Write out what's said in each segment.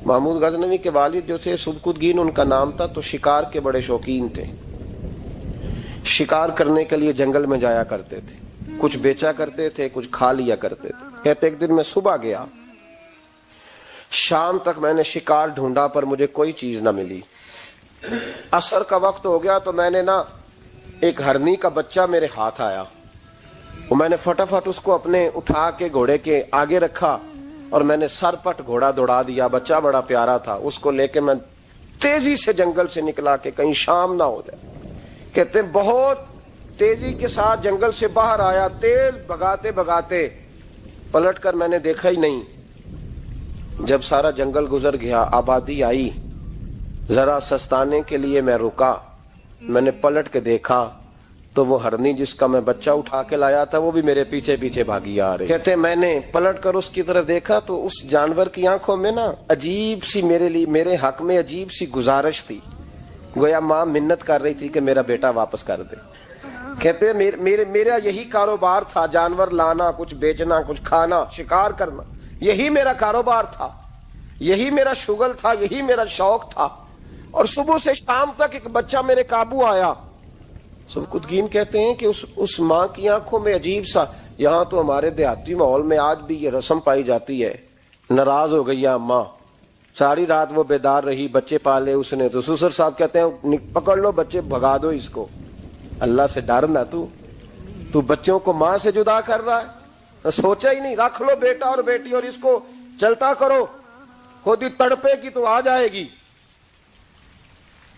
محمود غزنوی کے والد جو تھے سبکتگین ان کا نام تھا، تو شکار کے بڑے شوقین تھے. شکار کرنے کے لیے جنگل میں جایا کرتے تھے، کچھ بیچا کرتے تھے، کچھ کھا لیا کرتے تھے. کہتے ایک دن میں صبح گیا، شام تک میں نے شکار ڈھونڈا پر مجھے کوئی چیز نہ ملی. عصر کا وقت ہو گیا تو میں نے ایک ہرنی کا بچہ میرے ہاتھ آیا، وہ میں نے فٹافٹ اس کو اپنے اٹھا کے گھوڑے کے آگے رکھا اور میں نے سر پٹ گھوڑا دوڑا دیا. بچہ بڑا پیارا تھا، اس کو لے کے میں تیزی سے جنگل سے نکلا کہ کہیں شام نہ ہو جائے. کہتے بہت تیزی کے ساتھ جنگل سے باہر آیا، تیز بھگاتے بھگاتے پلٹ کر میں نے دیکھا ہی نہیں. جب سارا جنگل گزر گیا، آبادی آئی، ذرا سستانے کے لیے میں رکا. میں نے پلٹ کے دیکھا تو وہ ہرنی جس کا میں بچہ اٹھا کے لایا تھا وہ بھی میرے پیچھے پیچھے بھاگی آ رہی. کہتے میں نے پلٹ کر اس کی طرف دیکھا تو اس جانور کی آنکھوں میں عجیب سی میرے حق میں عجیب سی گزارش تھی، گویا ماں منت کر رہی تھی کہ میرا بیٹا واپس کر دے. کہتے میرا یہی کاروبار تھا، جانور لانا، کچھ بیچنا، کچھ کھانا، شکار کرنا، یہی میرا کاروبار تھا، یہی میرا شغل تھا، یہی میرا شوق تھا. اور صبح سے شام تک ایک بچہ میرے قابو آیا. سبکتگین کہتے ہیں کہ اس ماں کی آنکھوں میں عجیب سا، یہاں تو ہمارے دیہاتی ماحول میں آج بھی یہ رسم پائی جاتی ہے. ناراض ہو گئی اماں، ساری رات وہ بیدار رہی، بچے پالے اس نے. تو سسر صاحب کہتے ہیں پکڑ لو بچے، بھگا دو اس کو. اللہ سے ڈر نہ، تو بچوں کو ماں سے جدا کر رہا ہے. سوچا ہی نہیں، رکھ لو بیٹا اور بیٹی اور اس کو چلتا کرو، خود ہی تڑپے کی تو آ جائے گی.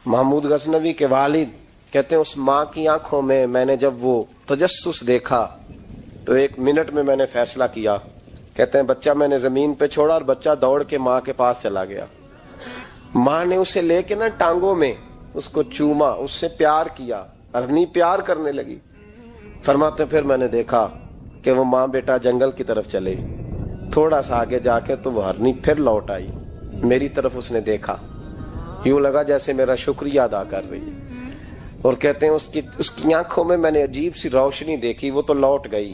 محمود غزنوی کے والد کہتے ہیں اس ماں کی آنکھوں میں نے جب وہ تجسس دیکھا تو 1 منٹ میں نے فیصلہ کیا. کہتے ہیں بچہ میں نے زمین پہ چھوڑا اور بچہ دوڑ کے ماں کے پاس چلا گیا. ماں نے اسے لے کے ٹانگوں میں اس کو چوما، اس سے پیار کیا، ہرنی پیار کرنے لگی. فرماتے پھر میں نے دیکھا کہ وہ ماں بیٹا جنگل کی طرف چلے. تھوڑا سا آگے جا کے تو وہ ہرنی پھر لوٹ آئی، میری طرف اس نے دیکھا، یوں لگا جیسے میرا شکریہ ادا کر رہی ہے. اور کہتے ہیں اس کی آنکھوں میں نے عجیب سی روشنی دیکھی. وہ تو لوٹ گئی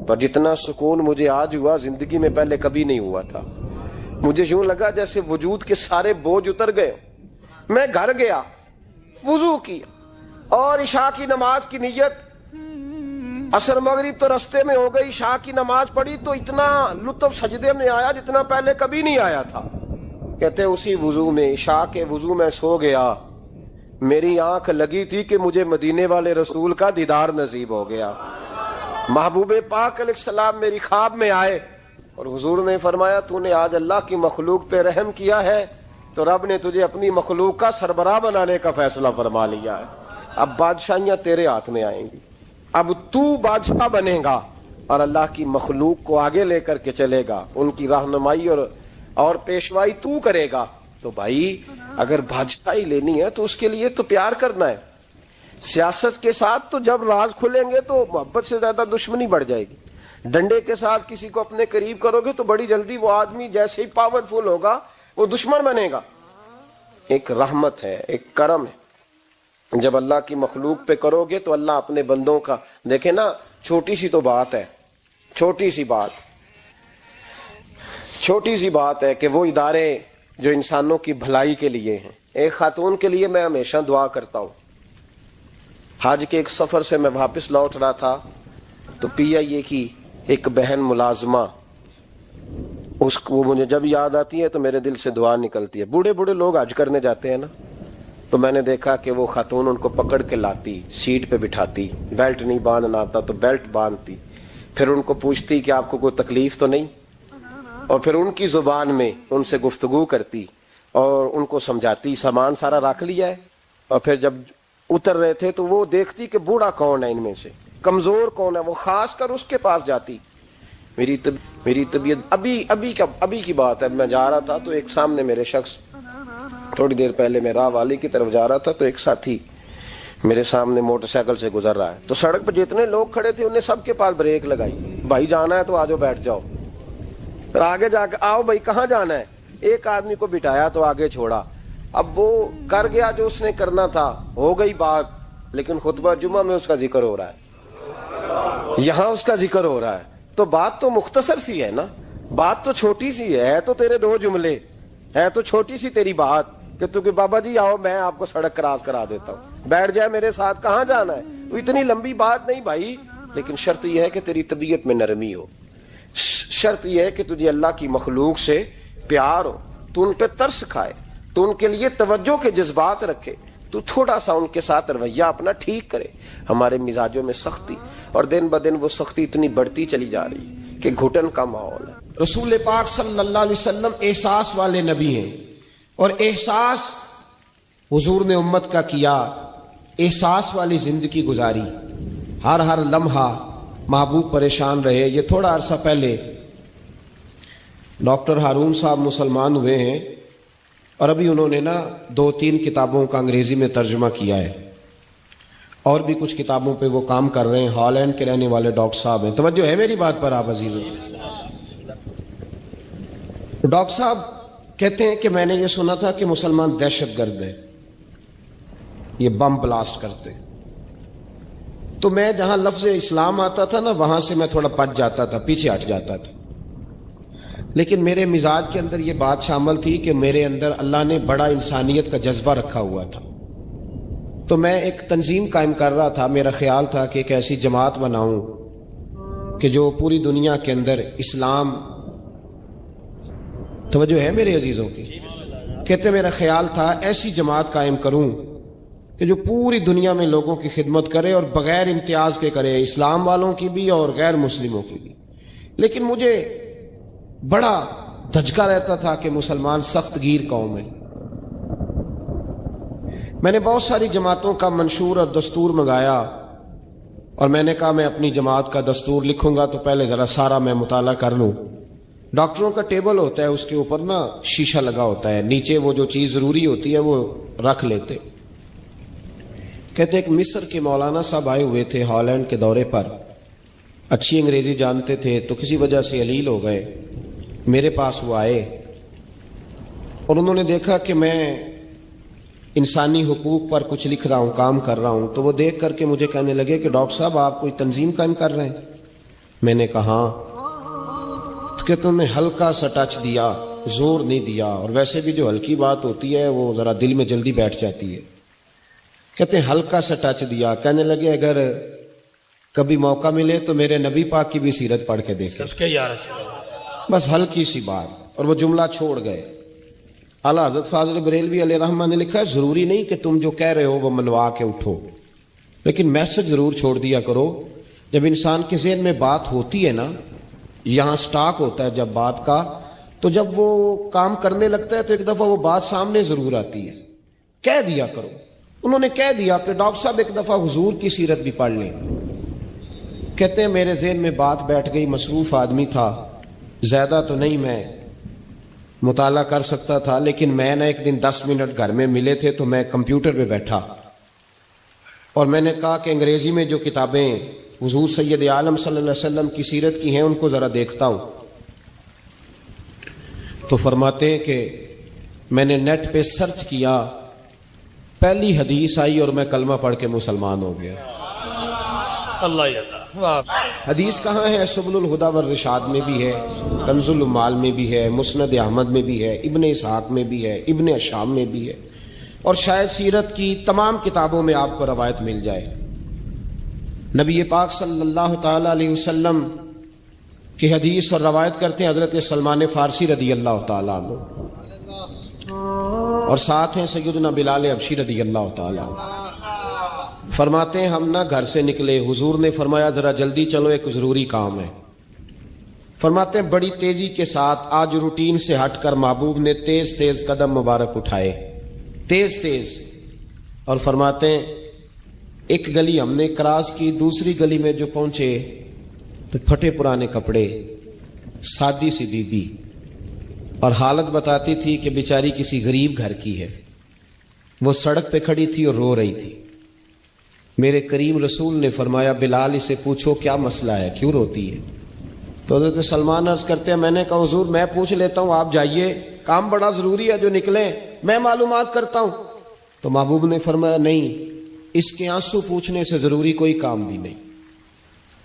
پر جتنا سکون مجھے آج ہوا زندگی میں پہلے کبھی نہیں ہوا تھا. مجھے یوں لگا جیسے وجود کے سارے بوجھ اتر گئے. میں گھر گیا، وضو کیا اور عشاء کی نماز کی نیت. عصر مغرب تو رستے میں ہو گئی، عشاء کی نماز پڑھی تو اتنا لطف سجدے میں آیا جتنا پہلے کبھی نہیں آیا تھا. کہتے اسی وضو میں، عشاء کے وضو میں سو گیا. میری آنکھ لگی تھی کہ مجھے مدینے والے رسول کا دیدار نصیب ہو گیا. محبوب پاک علیہ السلام میری خواب میں آئے اور حضور نے فرمایا تو نے آج اللہ کی مخلوق پہ رحم کیا ہے تو رب نے تجھے اپنی مخلوق کا سربراہ بنانے کا فیصلہ فرما لیا ہے. اب بادشاہیاں تیرے ہاتھ میں آئیں گی، اب تو بادشاہ بنے گا اور اللہ کی مخلوق کو آگے لے کر کے چلے گا، ان کی رہنمائی اور پیشوائی تو کرے گا. تو بھائی اگر بادشاہی لینی ہے تو اس کے لیے تو پیار کرنا ہے. سیاست کے ساتھ تو جب راز کھلیں گے تو محبت سے زیادہ دشمنی بڑھ جائے گی. ڈنڈے کے ساتھ کسی کو اپنے قریب کرو گے تو بڑی جلدی وہ آدمی جیسے ہی پاورفل ہوگا وہ دشمن بنے گا. ایک رحمت ہے، ایک کرم ہے. جب اللہ کی مخلوق پہ کرو گے تو اللہ اپنے بندوں کا، دیکھیں چھوٹی سی تو بات ہے، چھوٹی سی بات ہے کہ وہ ادارے جو انسانوں کی بھلائی کے لیے ہیں. ایک خاتون کے لیے میں ہمیشہ دعا کرتا ہوں. حج کے ایک سفر سے میں واپس لوٹ رہا تھا تو PIA کی ایک بہن ملازمہ، وہ مجھے جب یاد آتی ہے تو میرے دل سے دعا نکلتی ہے. بوڑھے لوگ حج کرنے جاتے ہیں تو میں نے دیکھا کہ وہ خاتون ان کو پکڑ کے لاتی، سیٹ پہ بٹھاتی، بیلٹ نہیں باندھنا آتا تو بیلٹ باندھتی، پھر ان کو پوچھتی کہ آپ کو کوئی تکلیف تو نہیں، اور پھر ان کی زبان میں ان سے گفتگو کرتی اور ان کو سمجھاتی سامان سارا رکھ لیا ہے. اور پھر جب اتر رہے تھے تو وہ دیکھتی کہ بوڑھا کون ہے ان میں سے، کمزور کون ہے، وہ خاص کر اس کے پاس جاتی. میری طبیعت ابھی کی بات ہے، میں جا رہا تھا تو ایک سامنے میرے شخص، تھوڑی دیر پہلے میں راہ والی کی طرف جا رہا تھا تو ایک ساتھی میرے سامنے موٹر سائیکل سے گزر رہا ہے. تو سڑک پہ جتنے لوگ کھڑے تھے انہیں سب کے پاس بریک لگائی، بھائی جانا ہے تو آجو بیٹھ جاؤ. پھر آگے جا کے آؤ بھائی کہاں جانا ہے، ایک آدمی کو بٹھایا تو آگے چھوڑا. اب وہ کر گیا جو اس نے کرنا تھا، ہو گئی بات، لیکن خطبہ جمعہ میں اس کا ذکر ہو رہا ہے، یہاں اس کا ذکر ہو رہا ہے. تو بات تو مختصر سی ہے نا، بات تو چھوٹی سی ہے تو تیرے 2 جملے، ہے تو چھوٹی سی تیری بات کہ تو کہ بابا جی آؤ میں آپ کو سڑک کراس کرا دیتا ہوں, بیٹھ جائے میرے ساتھ, کہاں جانا ہے, تو اتنی لمبی بات نہیں بھائی. لیکن شرط یہ ہے کہ تیری طبیعت میں نرمی ہو, شرط یہ ہے کہ تجھے اللہ کی مخلوق سے پیار ہو, تو ان پہ ترس کھائے, تو ان کے لیے توجہ کے جذبات رکھے, تو تھوڑا سا ان کے ساتھ رویہ اپنا ٹھیک کرے. ہمارے مزاجوں میں سختی, اور دن بدن وہ سختی اتنی بڑھتی چلی جا رہی کہ گھٹن کا ماحول ہے. رسول پاک صلی اللہ علیہ وسلم احساس والے نبی ہیں, اور احساس حضور نے امت کا کیا, احساس والی زندگی گزاری, ہر لمحہ محبوب پریشان رہے. یہ تھوڑا عرصہ پہلے ڈاکٹر ہارون صاحب مسلمان ہوئے ہیں, اور ابھی انہوں نے 2-3 کتابوں کا انگریزی میں ترجمہ کیا ہے, اور بھی کچھ کتابوں پہ وہ کام کر رہے ہیں. ہالینڈ کے رہنے والے ڈاکٹر صاحب ہیں. توجہ ہے میری بات پر آپ عزیزوں؟ ڈاکٹر صاحب کہتے ہیں کہ میں نے یہ سنا تھا کہ مسلمان دہشت گرد ہیں, یہ بم بلاسٹ کرتے. تو میں جہاں لفظ اسلام آتا تھا وہاں سے میں تھوڑا پچ جاتا تھا, پیچھے ہٹ جاتا تھا. لیکن میرے مزاج کے اندر یہ بات شامل تھی کہ میرے اندر اللہ نے بڑا انسانیت کا جذبہ رکھا ہوا تھا. تو میں ایک تنظیم قائم کر رہا تھا. میرا خیال تھا کہ ایک ایسی جماعت بناؤں کہ جو پوری دنیا کے اندر اسلام, توجہ ہے میرے عزیزوں کی, کہتے میرا خیال تھا ایسی جماعت قائم کروں کہ جو پوری دنیا میں لوگوں کی خدمت کرے, اور بغیر امتیاز کے کرے, اسلام والوں کی بھی اور غیر مسلموں کی بھی. لیکن مجھے بڑا دھچکا رہتا تھا کہ مسلمان سخت گیر قوم ہے. میں نے بہت ساری جماعتوں کا منشور اور دستور منگایا, اور میں نے کہا میں اپنی جماعت کا دستور لکھوں گا تو پہلے ذرا سارا میں مطالعہ کر لوں. ڈاکٹروں کا ٹیبل ہوتا ہے, اس کے اوپر شیشہ لگا ہوتا ہے, نیچے وہ جو چیز ضروری ہوتی ہے وہ رکھ لیتے. کہتے ایک مصر کے مولانا صاحب آئے ہوئے تھے ہالینڈ کے دورے پر, اچھی انگریزی جانتے تھے, تو کسی وجہ سے علیل ہو گئے. میرے پاس وہ آئے اور انہوں نے دیکھا کہ میں انسانی حقوق پر کچھ لکھ رہا ہوں, کام کر رہا ہوں. تو وہ دیکھ کر کے مجھے کہنے لگے کہ ڈاکٹر صاحب آپ کوئی تنظیم قائم کر رہے ہیں؟ میں نے کہا ہاں. کہ تم نے ہلکا سا ٹچ دیا, زور نہیں دیا, اور ویسے بھی جو ہلکی بات ہوتی ہے وہ ذرا دل میں جلدی بیٹھ جاتی ہے. کہتے ہیں ہلکا سا ٹچ دیا. کہنے لگے اگر کبھی موقع ملے تو میرے نبی پاک کی بھی سیرت پڑھ کے دیکھیں, بس ہلکی سی بات, اور وہ جملہ چھوڑ گئے. اعلیٰ حضرت فاضل بریلوی علیہ رحمہ نے لکھا ہے ضروری نہیں کہ تم جو کہہ رہے ہو وہ منوا کے اٹھو, لیکن میسج ضرور چھوڑ دیا کرو. جب انسان کے ذہن میں بات ہوتی ہے یہاں سٹاک ہوتا ہے جب بات کا, تو جب وہ کام کرنے لگتا ہے تو ایک دفعہ وہ بات سامنے ضرور آتی ہے. کہہ دیا کرو. انہوں نے کہہ دیا کہ ڈاکٹر صاحب ایک دفعہ حضور کی سیرت بھی پڑھ لیں. کہتے ہیں میرے ذہن میں بات بیٹھ گئی, مصروف آدمی تھا, زیادہ تو نہیں میں مطالعہ کر سکتا تھا, لیکن میں ایک دن 10 منٹ گھر میں ملے تھے تو میں کمپیوٹر پہ بیٹھا, اور میں نے کہا کہ انگریزی میں جو کتابیں حضور سید عالم صلی اللہ علیہ وسلم کی سیرت کی ہیں ان کو ذرا دیکھتا ہوں. تو فرماتے ہیں کہ میں نے نیٹ پہ سرچ کیا, پہلی حدیث آئی اور میں کلمہ پڑھ کے مسلمان ہو گیا. حدیث کہاں ہے؟ سبل الہدی والرشاد میں بھی ہے, کنز العمال میں بھی ہے, مسند احمد میں بھی ہے, ابن اسحاق میں بھی ہے, ابن اشام میں بھی ہے, اور شاید سیرت کی تمام کتابوں میں آپ کو روایت مل جائے. نبی پاک صلی اللہ تعالی علیہ وسلم کی حدیث اور روایت کرتے ہیں حضرت سلمان فارسی رضی اللہ تعالی عنہ, اور ساتھ ہیں سیدنا بلال حبشی رضی اللہ تعالی عنہ. فرماتے ہیں ہم گھر سے نکلے, حضور نے فرمایا ذرا جلدی چلو ایک ضروری کام ہے. فرماتے ہیں بڑی تیزی کے ساتھ آج روٹین سے ہٹ کر محبوب نے تیز تیز قدم مبارک اٹھائے, تیز تیز, اور فرماتے ہیں ایک گلی ہم نے کراس کی, دوسری گلی میں جو پہنچے تو پھٹے پرانے کپڑے, سادی سی بی بی, اور حالت بتاتی تھی کہ بیچاری کسی غریب گھر کی ہے. وہ سڑک پہ کھڑی تھی اور رو رہی تھی. میرے کریم رسول نے فرمایا بلال اسے پوچھو کیا مسئلہ ہے, کیوں روتی ہے؟ تو حضرت سلمان عرض کرتے ہیں میں نے کہا حضور میں پوچھ لیتا ہوں, آپ جائیے, کام بڑا ضروری ہے جو نکلیں, میں معلومات کرتا ہوں. تو محبوب نے فرمایا نہیں, اس کے آنسو پوچھنے سے ضروری کوئی کام بھی نہیں,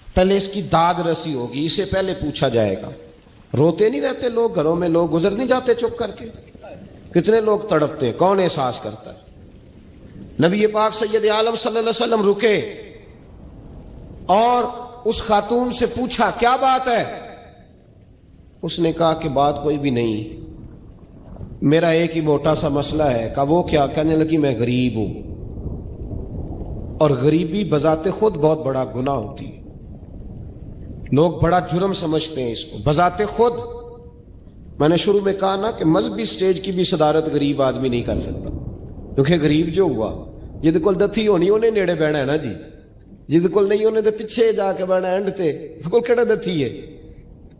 پہلے اس کی داد رسی ہوگی, اسے پہلے پوچھا جائے گا. روتے نہیں رہتے لوگ گھروں میں, لوگ گزر نہیں جاتے چپ کر کے. کتنے لوگ تڑپتے ہیں، کون احساس کرتا ہے؟ نبی پاک سید عالم صلی اللہ علیہ وسلم رکے اور اس خاتون سے پوچھا کیا بات ہے؟ اس نے کہا کہ بات کوئی بھی نہیں، میرا ایک ہی موٹا سا مسئلہ ہے۔ کہا وہ کیا؟ کہنے لگی میں غریب ہوں، اور غریبی بذات خود بہت بڑا گناہ ہوتی ہے، لوگ بڑا جرم سمجھتے ہیں اس کو بذات خود۔ میں نے شروع میں کہا نا کہ مذہبی سٹیج کی بھی صدارت غریب آدمی نہیں کر سکتا، کیونکہ غریب جو ہوا جد کول دتھی ہونی انہیں نیڑے بہنا ہے نا جی، جد کول نہیں انہیں تو پیچھے جا کے بہنا اینڈ تے کول کیڑا دتھی ہے۔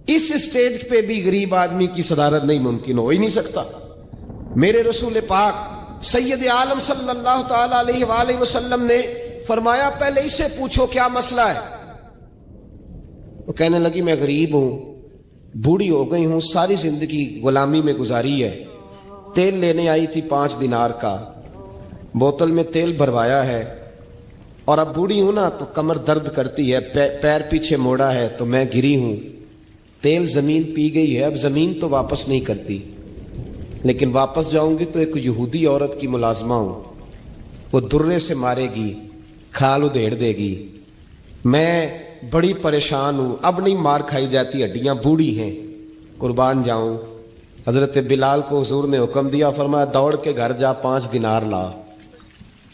اس سٹیج پہ بھی غریب آدمی کی صدارت نہیں ممکن ہو ہی نہیں سکتا۔ میرے رسول پاک سید عالم صلی اللہ تعالی علیہ وآلہ وسلم نے فرمایا پہلے اسے پوچھو کیا مسئلہ ہے۔ وہ کہنے لگی میں غریب ہوں، بوڑھی ہو گئی ہوں، ساری زندگی غلامی میں گزاری ہے، تیل لینے آئی تھی 5 دینار کا، بوتل میں تیل بھروایا ہے، اور اب بوڑھی ہوں نا تو کمر درد کرتی ہے، پیر پیچھے موڑا ہے تو میں گری ہوں، تیل زمین پی گئی ہے، اب زمین تو واپس نہیں کرتی، لیکن واپس جاؤں گی تو ایک یہودی عورت کی ملازمہ ہوں، وہ درے سے مارے گی، کھال ادھیڑ دے گی، میں بڑی پریشان ہوں، اب نہیں مار کھائی جاتی، ہڈیاں بوڑھی ہیں، قربان جاؤں۔ حضرت بلال کو حضور نے حکم دیا، فرمایا دوڑ کے گھر جا 5 دینار لا۔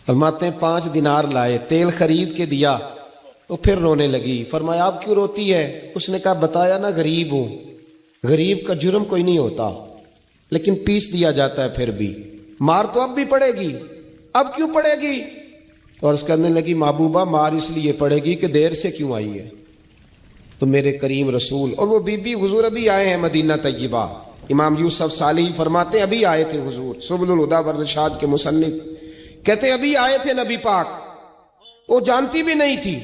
فرماتے ہیں 5 دینار لائے، تیل خرید کے دیا، وہ پھر رونے لگی۔ فرمایا آپ کیوں روتی ہے؟ اس نے کہا بتایا نا غریب ہوں، غریب کا جرم کوئی نہیں ہوتا، لیکن پیس دیا جاتا ہے، پھر بھی مار تو اب بھی پڑے گی، اب کیوں پڑے گی؟ اور اس کہنے لگی محبوبہ مار اس لیے پڑے گی کہ دیر سے کیوں آئی ہے۔ تو میرے کریم رسول اور وہ بی بی حضور ابھی آئے ہیں مدینہ طیبہ، امام یوسف صالحی فرماتے ہیں ابھی آئے تھے حضور، سبل الہدی والرشاد کے مصنف کہتے ہیں ابھی آئے تھے نبی پاک، وہ جانتی بھی نہیں تھی۔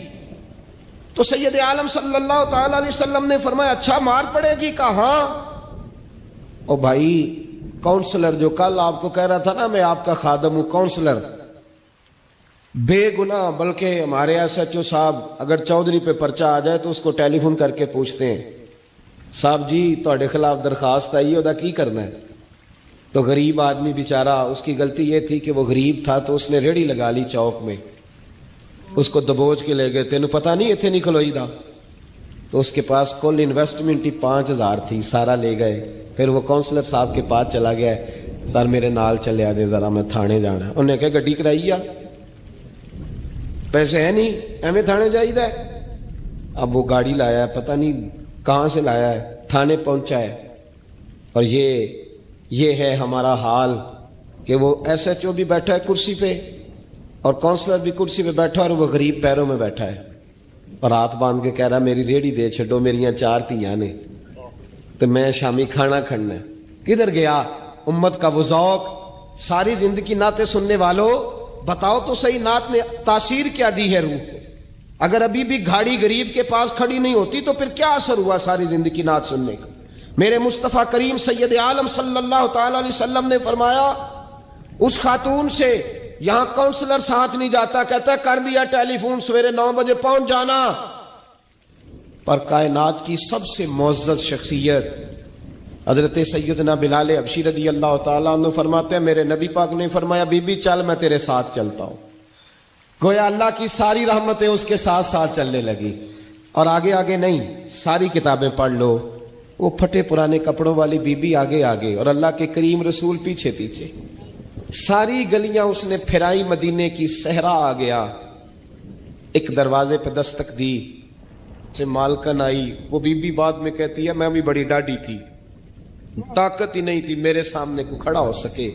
تو سید عالم صلی اللہ تعالی علیہ وسلم نے فرمایا اچھا مار پڑے گی؟ کہا ہاں۔ او بھائی کونسلر جو کل آپ کو کہہ رہا تھا نا میں آپ کا خادم ہوں، کونسلر بے گناہ، بلکہ ہمارے ایس ایچ او صاحب اگر چودھری پہ پرچہ آ جائے تو اس کو ٹیلی فون کر کے پوچھتے ہیں صاحب جی تہاڈے خلاف درخواست آئی ہے، ادا کی کرنا ہے؟ تو غریب آدمی بیچارہ، اس کی غلطی یہ تھی کہ وہ غریب تھا تو اس نے ریڑھی لگا لی چوک میں، اس کو دبوچ کے لے گئے، تینوں پتہ نہیں اتنے نہیں کھلوئی دا، تو اس کے پاس کل انویسٹمنٹ ہی 5000 تھی، سارا لے گئے۔ پھر وہ کونسلر صاحب کے پاس چلا گیا، سر میرے نال چلے آجے ذرا میں تھانے جانا ہے۔ انہوں نے کہا گڈی کرائی آ، پیسے ہے نہیں ایویں تھانے جائیدا ہے۔ اب وہ گاڑی لایا ہے، پتہ نہیں کہاں سے لایا ہے، تھانے پہنچا ہے، اور یہ ہے ہمارا حال کہ وہ ایس ایچ او بھی بیٹھا ہے کرسی پہ اور کونسلر بھی کرسی پہ بیٹھا اور وہ غریب پیروں میں بیٹھا ہے اور ہاتھ باندھ کے کہہ رہا میری ریڑھی دے چھڈو، میریاں 4 دھیاں نے تو میں شامی کھانا کھڑنا ہے۔ کدھر گیا امت کا وہ ذوق؟ ساری زندگی نعتیں سننے والوں بتاؤ تو صحیح نعت نے تاثیر کیا دی ہے روح کو؟ اگر ابھی بھی گھاڑی غریب کے پاس کھڑی نہیں ہوتی تو پھر کیا اثر ہوا ساری زندگی نعت سننے کا؟ میرے مصطفیٰ کریم سید عالم صلی اللہ تعالی علیہ وسلم نے فرمایا اس خاتون سے یہاں کونسلر ساتھ نہیں جاتا، کہتا ہے کر دیا ٹیلی فون، سویرے 9 بجے پہنچ جانا۔ پر کائنات کی سب سے معزز شخصیت حضرت سیدنا بلال حبشی رضی اللہ تعالیٰ عنہ فرماتے ہیں میرے نبی پاک نے فرمایا بی بی چل میں تیرے ساتھ چلتا ہوں، گویا اللہ کی ساری رحمتیں اس کے ساتھ ساتھ چلنے لگی۔ اور آگے آگے نہیں، ساری کتابیں پڑھ لو، وہ پھٹے پرانے کپڑوں والی بی بی آگے آگے اور اللہ کے کریم رسول پیچھے پیچھے، ساری گلیاں اس نے پھرائی، مدینے کی صحرا آ گیا، ایک دروازے پہ دستک دی، سے مالکن آئی، وہ بی بی بعد میں کہتی ہے میں بھی بڑی ڈاڈی تھی، طاقت ہی نہیں تھی میرے سامنے کو کھڑا ہو سکے،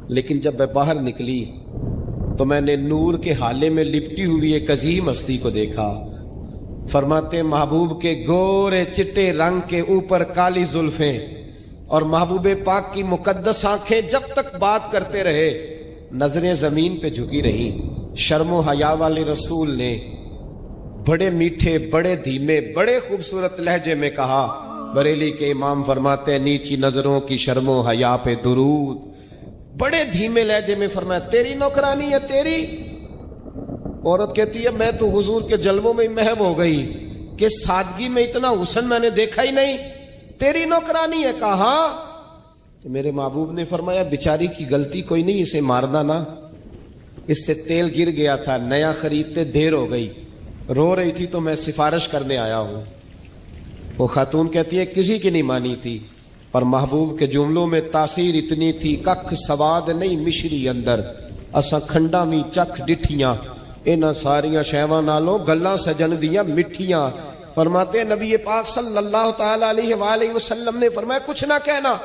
لیکن جب میں باہر نکلی تو میں نے نور کے حالے میں لپٹی ہوئی ایک عظیم ہستی کو دیکھا۔ فرماتے محبوب کے گورے چٹے رنگ کے اوپر کالی زلفیں اور محبوب پاک کی مقدس آنکھیں جب تک بات کرتے رہے نظریں زمین پہ جھکی رہیں۔ شرم و حیا والے رسول نے بڑے میٹھے، بڑے دھیمے، بڑے خوبصورت لہجے میں کہا، بریلی کے امام فرماتے ہیں نیچی نظروں کی شرم و حیا پہ درود، بڑے دھیمے لہجے میں فرمایا تیری نوکرانی ہے تیری؟ عورت کہتی ہے میں تو حضور کے جلووں میں محو ہو گئی کہ سادگی میں اتنا حسن میں نے دیکھا ہی نہیں، تیری نوکرانی ہے؟ کہا کہ میرے محبوب نے فرمایا بیچاری کی غلطی کوئی نہیں، اسے مارنا نا، اس سے تیل گر گیا تھا، نیا خریدتے دیر ہو گئی، رو رہی تھی تو میں سفارش کرنے آیا ہوں۔ وہ خاتون کہتی ہے کسی کی نہیں مانی تھی، اور محبوب کے جملوں میں تاثیر اتنی تھی، ککھ سواد نہیں مشری اندر، اساں کھنڈا می چکھ ڈٹھیاں، انہاں ساریاں شیواں نالوں گلاں سجن دیاں مٹھیاں۔ فرماتے ہیں نبی پاک صلی اللہ تعالی علیہ وآلہ وسلم نے فرمایا کچھ نہ کہنا،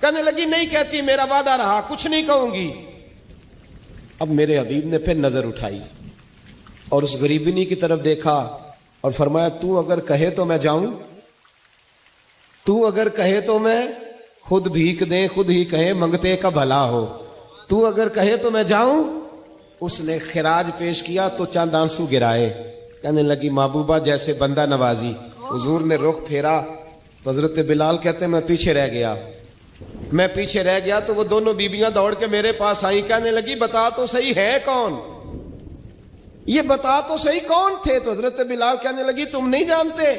کہنے لگی نہیں کہتی، میرا وعدہ رہا، کچھ نہیں کہوں گی۔ اب میرے حبیب نے پھر نظر اٹھائی اور اس غریبنی کی طرف دیکھا اور فرمایا تو اگر کہے تو میں جاؤں، تو اگر کہے تو میں خود بھیک دیں، خود ہی کہے منگتے کا بھلا ہو، تو اگر کہے تو میں جاؤں۔ اس نے خراج پیش کیا تو چند آنسو گرائے، کہنے لگی محبوبہ جیسے بندہ نوازی۔ حضور نے رخ پھیرا تو حضرت بلال کہتے میں پیچھے رہ گیا تو وہ دونوں بیبیاں دوڑ کے میرے پاس آئیں، کہنے لگی بتا تو صحیح ہے کون، یہ بتا تو صحیح کون تھے؟ تو حضرت بلال کہنے لگی تم نہیں جانتے؟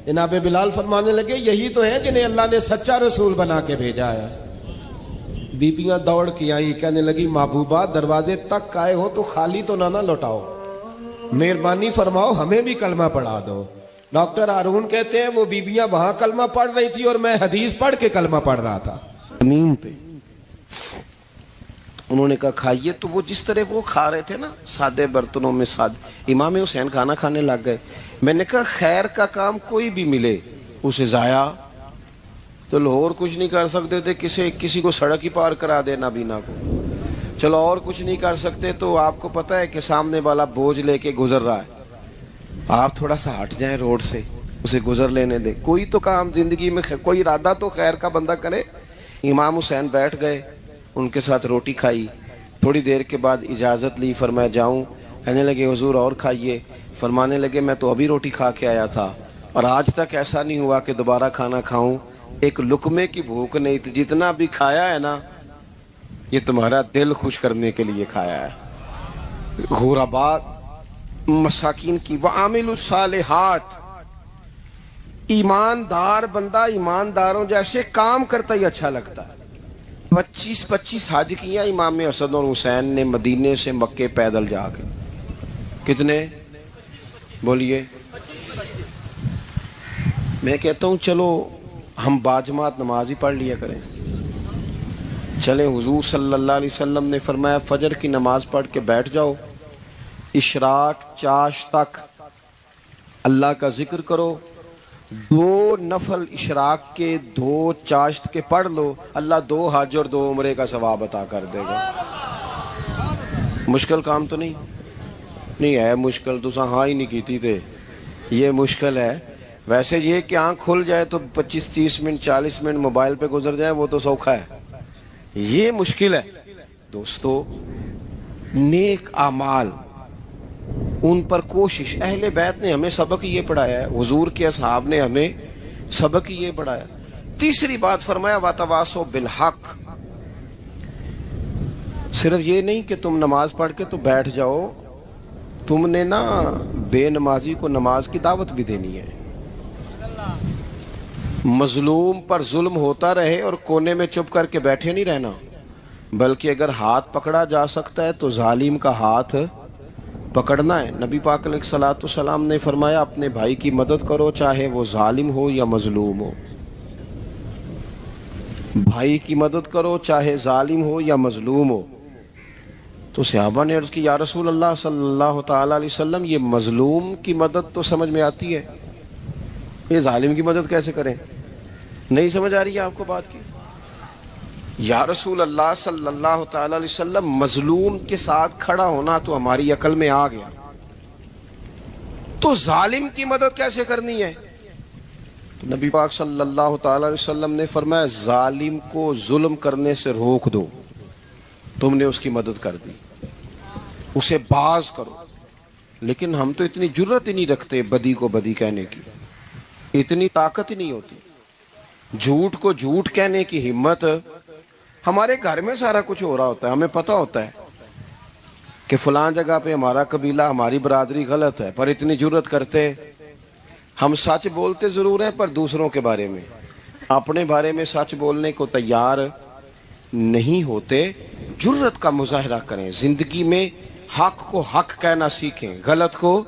جناب بلال فرمانے لگے یہی تو ہیں جنہیں اللہ نے سچا رسول بنا کے بھیجا ہے۔ بیبیاں دوڑ کے آئیں، کہنے لگی محبوبہ دروازے تک آئے ہو تو خالی تو نہ لوٹاؤ، مہربانی فرماؤ ہمیں بھی کلمہ پڑھا دو۔ ڈاکٹر ہارون کہتے ہیں وہ بیبیاں وہاں کلمہ پڑھ رہی تھی اور میں حدیث پڑھ کے کلمہ پڑھ رہا تھا زمین پہ۔ انہوں نے کہا کھائیے، تو وہ جس طرح وہ کھا رہے تھے نا سادے برتنوں میں، امام حسین کھانا کھانے لگ گئے۔ میں نے کہا خیر کا کام کوئی بھی ملے اسے ضائع تو لاہور کچھ نہیں کر سکتے تھے، کسی کو سڑک ہی پار کرا دے نابینا کو، چلو اور کچھ نہیں کر سکتے تو آپ کو پتا ہے کہ سامنے والا بوجھ لے کے گزر رہا ہے، آپ تھوڑا سا ہٹ جائیں روڈ سے، اسے گزر لینے دیں، کوئی تو کام زندگی میں کوئی ارادہ تو خیر کا بندہ کرے۔ امام حسین بیٹھ گئے، ان کے ساتھ روٹی کھائی، تھوڑی دیر کے بعد اجازت لی، فرمایا جاؤں؟ کہنے لگے حضور اور کھائیے۔ فرمانے لگے میں تو ابھی روٹی کھا کے آیا تھا اور آج تک ایسا نہیں ہوا کہ دوبارہ کھانا کھاؤں، ایک لقمے کی بھوک نہیں تھی، جتنا بھی کھایا ہے نا یہ تمہارا دل خوش کرنے کے لیے کھایا ہے۔ غرباء مساکین کی وعامل الصالحات، ایماندار بندہ ایمانداروں جیسے کام کرتا ہی اچھا لگتا ہے۔ 25 حج کیا امام حسن اور حسین نے مدینے سے مکے پیدل جا کے، کتنے بولیے؟ میں کہتا ہوں چلو ہم باجماعت نماز ہی پڑھ لیا کریں، چلیں حضور صلی اللہ علیہ وسلم نے فرمایا فجر کی نماز پڑھ کے بیٹھ جاؤ، اشراق چاش تک اللہ کا ذکر کرو، 2 نفل اشراق کے 2 چاشت کے پڑھ لو، اللہ 2 حج اور 2 عمرے کا ثواب عطا کر دے گا۔ مشکل کام تو نہیں ہے، مشکل تو ہاں ہی نہیں کیتی تھے، یہ مشکل ہے۔ ویسے یہ کہ آنکھ کھل جائے تو 25-30 منٹ 40 منٹ موبائل پہ گزر جائے وہ تو سوکھا ہے، یہ مشکل ہے۔ دوستو نیک اعمال ان پر کوشش، اہل بیت نے ہمیں سبق یہ پڑھایا ہے، حضور کے اصحاب نے ہمیں سبق یہ پڑھایا۔ تیسری بات فرمایا وَتَوَاصَوْا بِالْحَقِّ، صرف یہ نہیں کہ تم نماز پڑھ کے تو بیٹھ جاؤ، تم نے نا بے نمازی کو نماز کی دعوت بھی دینی ہے۔ مظلوم پر ظلم ہوتا رہے اور کونے میں چپ کر کے بیٹھے نہیں رہنا، بلکہ اگر ہاتھ پکڑا جا سکتا ہے تو ظالم کا ہاتھ پکڑنا ہے۔ نبی پاک علیہ الصلوۃ والسلام نے فرمایا اپنے بھائی کی مدد کرو چاہے وہ ظالم ہو یا مظلوم ہو، بھائی کی مدد کرو چاہے ظالم ہو یا مظلوم ہو۔ تو صحابہ نے عرض کی یا رسول اللہ صلی اللہ تعالی علیہ وسلم یہ مظلوم کی مدد تو سمجھ میں آتی ہے، یہ ظالم کی مدد کیسے کریں؟ نہیں سمجھ آ رہی ہے آپ کو بات کی؟ یا رسول اللہ صلی اللہ تعالی علیہ وسلم مظلوم کے ساتھ کھڑا ہونا تو ہماری عقل میں آ گیا، تو ظالم کی مدد کیسے کرنی ہے؟ تو نبی پاک صلی اللہ تعالی علیہ وسلم نے فرمایا ظالم کو ظلم کرنے سے روک دو، تم نے اس کی مدد کر دی، اسے باز کرو۔ لیکن ہم تو اتنی جرت ہی نہیں رکھتے بدی کو بدی کہنے کی، اتنی طاقت ہی نہیں ہوتی، جھوٹ کو جھوٹ کہنے کی ہمت۔ ہمارے گھر میں سارا کچھ ہو رہا ہوتا ہے، ہمیں پتہ ہوتا ہے کہ فلاں جگہ پہ ہمارا قبیلہ ہماری برادری غلط ہے، پر اتنی جرت کرتے ہم سچ بولتے ضرور ہیں پر دوسروں کے بارے میں، اپنے بارے میں سچ بولنے کو تیار نہیں ہوتے جرت کا مظاہرہ کریں. زندگی میں حق کو حق کہنا سیکھیں, غلط کو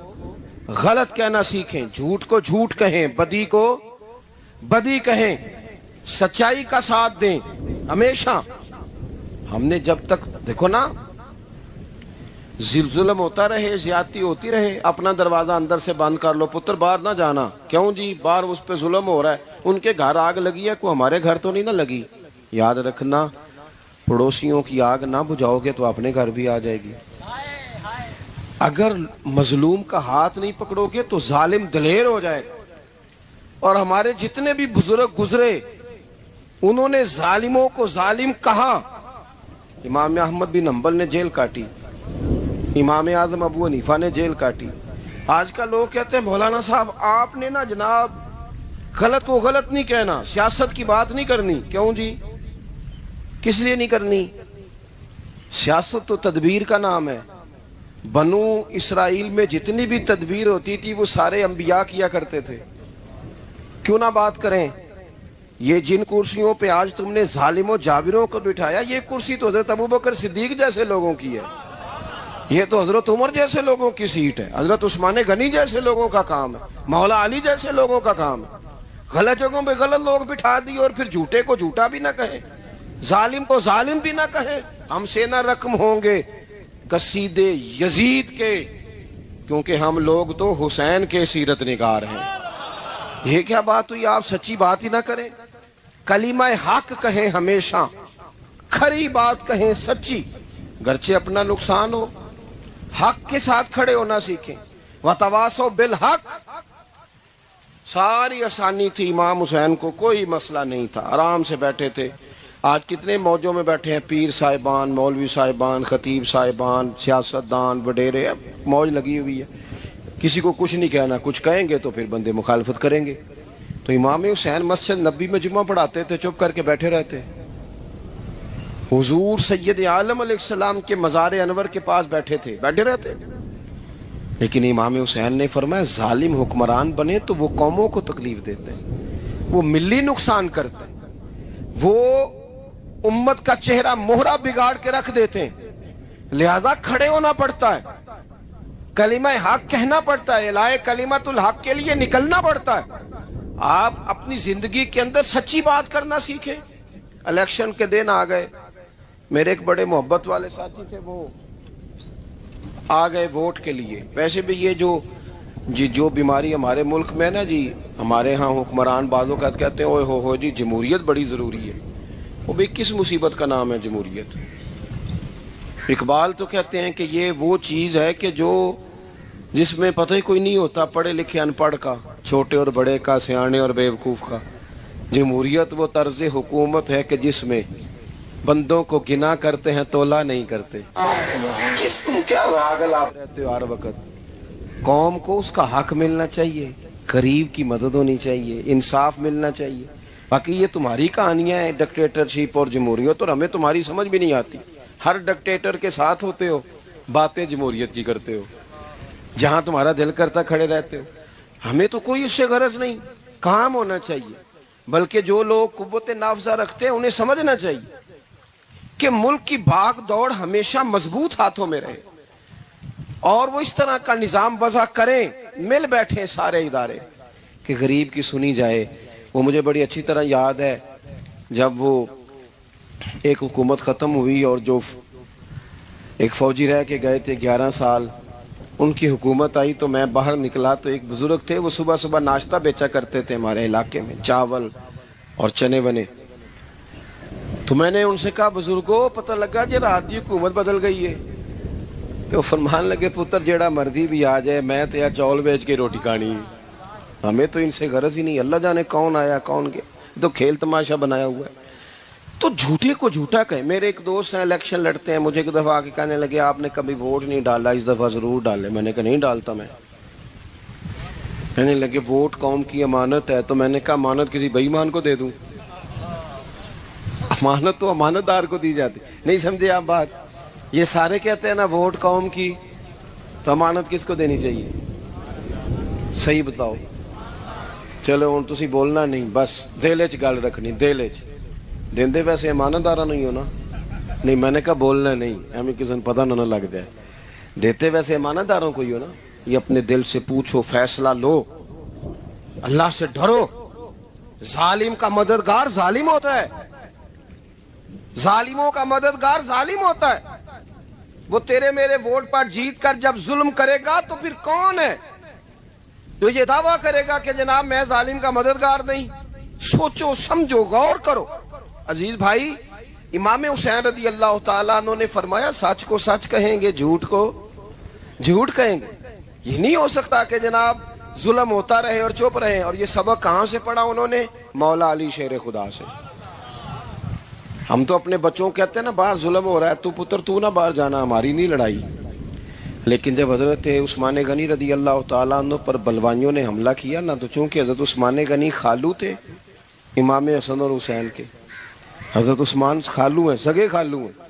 غلط کہنا سیکھیں, جھوٹ کو جھوٹ کہیں, بدی کو بدی کہیں, سچائی کا ساتھ دیں ہمیشہ. ہم نے جب تک دیکھو نا ظلم ہوتا رہے, زیادتی ہوتی رہے, اپنا دروازہ اندر سے بند کر لو, پتر باہر نہ جانا. کیوں جی؟ باہر اس پہ ظلم ہو رہا ہے, ان کے گھر آگ لگی ہے, کوئی ہمارے گھر تو نہیں نہ لگی. یاد رکھنا, پڑوسیوں کی آگ نہ بجھاؤ گے تو اپنے گھر بھی آ جائے گی. اگر مظلوم کا ہاتھ نہیں پکڑو گے تو ظالم دلیر ہو جائے گا. اور ہمارے جتنے بھی بزرگ گزرے انہوں نے ظالموں کو ظالم کہا. امام احمد بن حنبل نے جیل کاٹی, امام اعظم ابو حنیفہ نے جیل کاٹی. آج کا لوگ کہتے ہیں مولانا صاحب آپ نے نا جناب غلط کو غلط نہیں کہنا, سیاست کی بات نہیں کرنی. کیوں جی؟ کس لیے نہیں کرنی؟ سیاست تو تدبیر کا نام ہے. بنو اسرائیل میں جتنی بھی تدبیر ہوتی تھی وہ سارے انبیاء کیا کرتے تھے. کیوں نہ بات کریں؟ یہ جن کرسیوں پہ آج تم نے ظالموں جابروں کو بٹھایا, یہ کرسی تو حضرت ابوبکر صدیق جیسے لوگوں کی ہے, یہ تو حضرت عمر جیسے لوگوں کی سیٹ ہے, حضرت عثمان غنی جیسے لوگوں کا کام ہے, مولا علی جیسے لوگوں کا کام ہے. غلط جگہوں پہ غلط لوگ بٹھا دیے اور پھر جھوٹے کو جھوٹا بھی نہ کہیں, ظالم کو ظالم بھی نہ کہیں. ہم سے نہ رقم ہوں گے قصیدے یزید کے, کیونکہ ہم لوگ تو حسین کے سیرت نگار ہیں. یہ کیا بات ہوئی؟ آپ سچی بات ہی نہ کریں, کلمہ حق کہیں, ہمیشہ کھری بات کہیں, سچی, گرچہ اپنا نقصان ہو. حق کے ساتھ کھڑے ہونا سیکھیں. وتواصوا بالحق. ساری آسانی تھی, امام حسین کو کوئی مسئلہ نہیں تھا, آرام سے بیٹھے تھے. آج کتنے موجوں میں بیٹھے ہیں, پیر صاحبان, مولوی صاحبان, خطیب صاحبان, سیاستدان, وڈیرے, موج لگی ہوئی ہے. کسی کو کچھ نہیں کہنا, کچھ کہیں گے تو پھر بندے مخالفت کریں گے. تو امام حسین مسجد نبی میں جمعہ پڑھاتے تھے, چپ کر کے بیٹھے رہتے. حضور سید عالم علیہ السلام کے مزار انور کے پاس بیٹھے تھے, بیٹھے رہتے. لیکن امام حسین نے فرمایا ظالم حکمران بنے تو وہ قوموں کو تکلیف دیتے ہیں, وہ ملی نقصان کرتے ہیں, وہ امت کا چہرہ مہرہ بگاڑ کے رکھ دیتے ہیں. لہذا کھڑے ہونا پڑتا ہے, کلمہ حق کہنا پڑتا ہے, الہے کلمت الحق کے لیے نکلنا پڑتا ہے. آپ اپنی زندگی کے اندر سچی بات کرنا سیکھیں. الیکشن کے دن آ گئے, میرے ایک بڑے محبت والے ساتھی تھے, وہ آ گئے ووٹ کے لیے. ویسے بھی یہ جو بیماری ہمارے ملک میں نا جی, ہمارے ہاں حکمران بعضوں کا کہتے ہیں اوے ہو جی جمہوریت بڑی ضروری ہے. وہ بھی کس مصیبت کا نام ہے جمہوریت؟ اقبال تو کہتے ہیں کہ یہ وہ چیز ہے کہ جس میں پتہ ہی کوئی نہیں ہوتا, پڑھے لکھے ان پڑھ کا, چھوٹے اور بڑے کا, سیانے اور بیوقوف کا. جمہوریت وہ طرز حکومت ہے کہ جس میں بندوں کو گنا کرتے ہیں تولا نہیں کرتے. تم کیا راگل آپ رہتے ہو ہر وقت. قوم کو اس کا حق ملنا چاہیے, غریب کی مدد ہونی چاہیے, انصاف ملنا چاہیے. باقی یہ تمہاری کہانیاں ہیں ڈکٹیٹرشپ اور جمہوریت, اور ہمیں تمہاری سمجھ بھی نہیں آتی. ہر ڈکٹیٹر کے ساتھ ہوتے ہو, باتیں جمہوریت کی کرتے ہو, جہاں تمہارا دل کرتا کھڑے رہتے ہو. ہمیں تو کوئی اس سے غرض نہیں, کام ہونا چاہیے. بلکہ جو لوگ قوت نافذہ رکھتے ہیں انہیں سمجھنا چاہیے کہ ملک کی بھاگ دوڑ ہمیشہ مضبوط ہاتھوں میں رہے, اور وہ اس طرح کا نظام وضع کریں, مل بیٹھیں سارے ادارے کہ غریب کی سنی جائے. وہ مجھے بڑی اچھی طرح یاد ہے جب وہ ایک حکومت ختم ہوئی اور جو ایک فوجی رہ کے گئے تھے 11 سال, ان کی حکومت آئی تو میں باہر نکلا تو ایک بزرگ تھے, وہ صبح صبح ناشتہ بیچا کرتے تھے ہمارے علاقے میں, چاول اور چنے بنے. تو میں نے ان سے کہا بزرگوں پتہ لگا جی رات کی حکومت بدل گئی ہے. تو فرمان لگے پتر جیڑا مرضی بھی آ جائے, میں تو یا چاول بیچ کے روٹی کھانی, ہمیں تو ان سے غرض ہی نہیں. اللہ جانے کون آیا کون گیا, تو کھیل تماشا بنایا ہوا ہے. تو جھوٹے کو جھوٹا کہیں. میرے ایک دوست ہیں الیکشن لڑتے ہیں, مجھے ایک دفعہ آ کے کہنے لگے آپ نے کبھی ووٹ نہیں ڈالا, اس دفعہ ضرور ڈالے. میں نے کہا نہیں ڈالتا میں. کہنے لگے ووٹ قوم کی امانت ہے. تو میں نے کہا امانت کسی بے ایمان کو دے دوں؟ امانت تو امانت دار کو دی جاتی. نہیں سمجھے آپ بات؟ یہ سارے کہتے ہیں نا ووٹ قوم کی, تو امانت کس کو دینی چاہیے؟ صحیح بتاؤ. چلو ہوں تسی بولنا نہیں, بس دل وچ گل رکھنی, دل وچ دیندے ویسے امانت دارا نہیں ہو نا. نہیں میں نے کہا بولنا نہیں, ہمیں کسی نے پتہ نہ لگ جائے. دیتے ویسے امانتداروں کو ہی ہو نا. یہ اپنے دل سے پوچھو, فیصلہ لو, اللہ سے ڈرو. ظالم کا مددگار ظالم ہوتا ہے, ظالموں کا مددگار ظالم ہوتا ہے. وہ تیرے میرے ووٹ پر جیت کر جب ظلم کرے گا تو پھر کون ہے جو یہ دعویٰ کرے گا کہ جناب میں ظالم کا مددگار نہیں؟ سوچو سمجھو غور کرو. عزیز بھائی, امام حسین رضی اللہ تعالیٰ عنہ نے فرمایا سچ کو سچ کہیں گے, جھوٹ کو جھوٹ کہیں گے. یہ نہیں ہو سکتا کہ جناب ظلم ہوتا رہے اور چپ رہے. اور یہ سبق کہاں سے پڑھا انہوں نے؟ مولا علی شیر خدا سے. ہم تو اپنے بچوں کہتے ہیں نا باہر ظلم ہو رہا ہے, تو پتر تو نہ باہر جانا, ہماری نہیں لڑائی. لیکن جب حضرت عثمان غنی رضی اللہ تعالیٰ عنہ پر بلوائیوں نے حملہ کیا نا, تو چونکہ حضرت عثمان غنی خالو تھے امام حسن اور حسین کے, حضرت عثمان خالو ہیں, سگے خالو ہیں,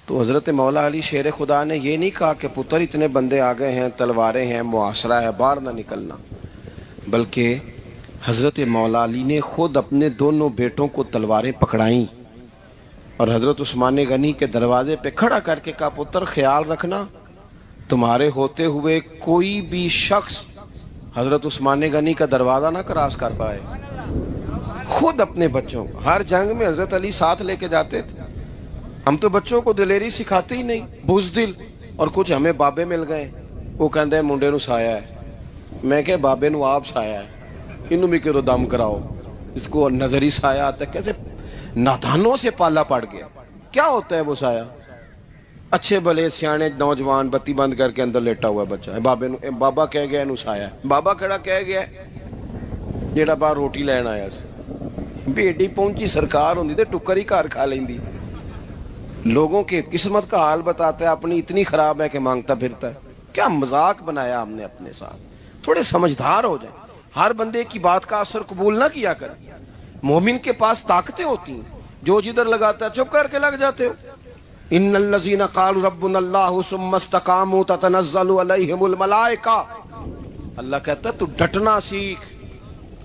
تو حضرت مولا علی شیر خدا نے یہ نہیں کہا کہ پتر اتنے بندے آ گئے ہیں, تلواریں ہیں, محاصرہ ہے, باہر نہ نکلنا, بلکہ حضرت مولا علی نے خود اپنے دونوں بیٹوں کو تلواریں پکڑائیں اور حضرت عثمان غنی کے دروازے پہ کھڑا کر کے کہا پتر خیال رکھنا تمہارے ہوتے ہوئے کوئی بھی شخص حضرت عثمان غنی کا دروازہ نہ کراس کر پائے. خود اپنے بچوں کو, ہر جنگ میں حضرت علی ساتھ لے کے جاتے تھے. ہم تو بچوں کو دلیری سکھاتے ہی نہیں, بزدل. اور کچھ ہمیں بابے مل گئے, وہ کہندے ہیں منڈے نو سایا ہے. میں کہ بابے نو آپ سایا ہے, انہوں بھی کرو دم کراؤ, اس کو نظری سایہ آتا ہے. کیسے نادانوں سے پالا پڑ گیا. کیا ہوتا ہے وہ سایہ؟ اچھے بھلے سیانے نوجوان بتی بند کر کے اندر لیٹا ہوا بچہ ہے, بابے نو بابا کہہ گیا انہوں سایہ ہے. بابا کہڑا کہہ گیا جیڑا باہر روٹی لین آیا سی, بیٹی پہنچی سرکار ہوندی تے ٹکر ہی گھر کھا لیندی. لوگوں کے قسمت کا حال بتاتا ہے, اپنی اتنی خراب ہے کہ مانگتا پھرتا ہے. کیا مذاق بنایا ہم نے اپنے ساتھ. تھوڑے سمجھدار ہو جائیں, ہر بندے کی بات کا اثر قبول نہ کیا کر. مومن کے پاس طاقتیں ہوتی ہیں, جو جدھر لگاتا ہے چپ کر کے لگ جاتے ہو. ان الذین قالوا ربنا اللہ ثم استقاموا تتنزل علیہم الملائکہ. اللہ کہتا ہے تو ڈٹنا سیکھ,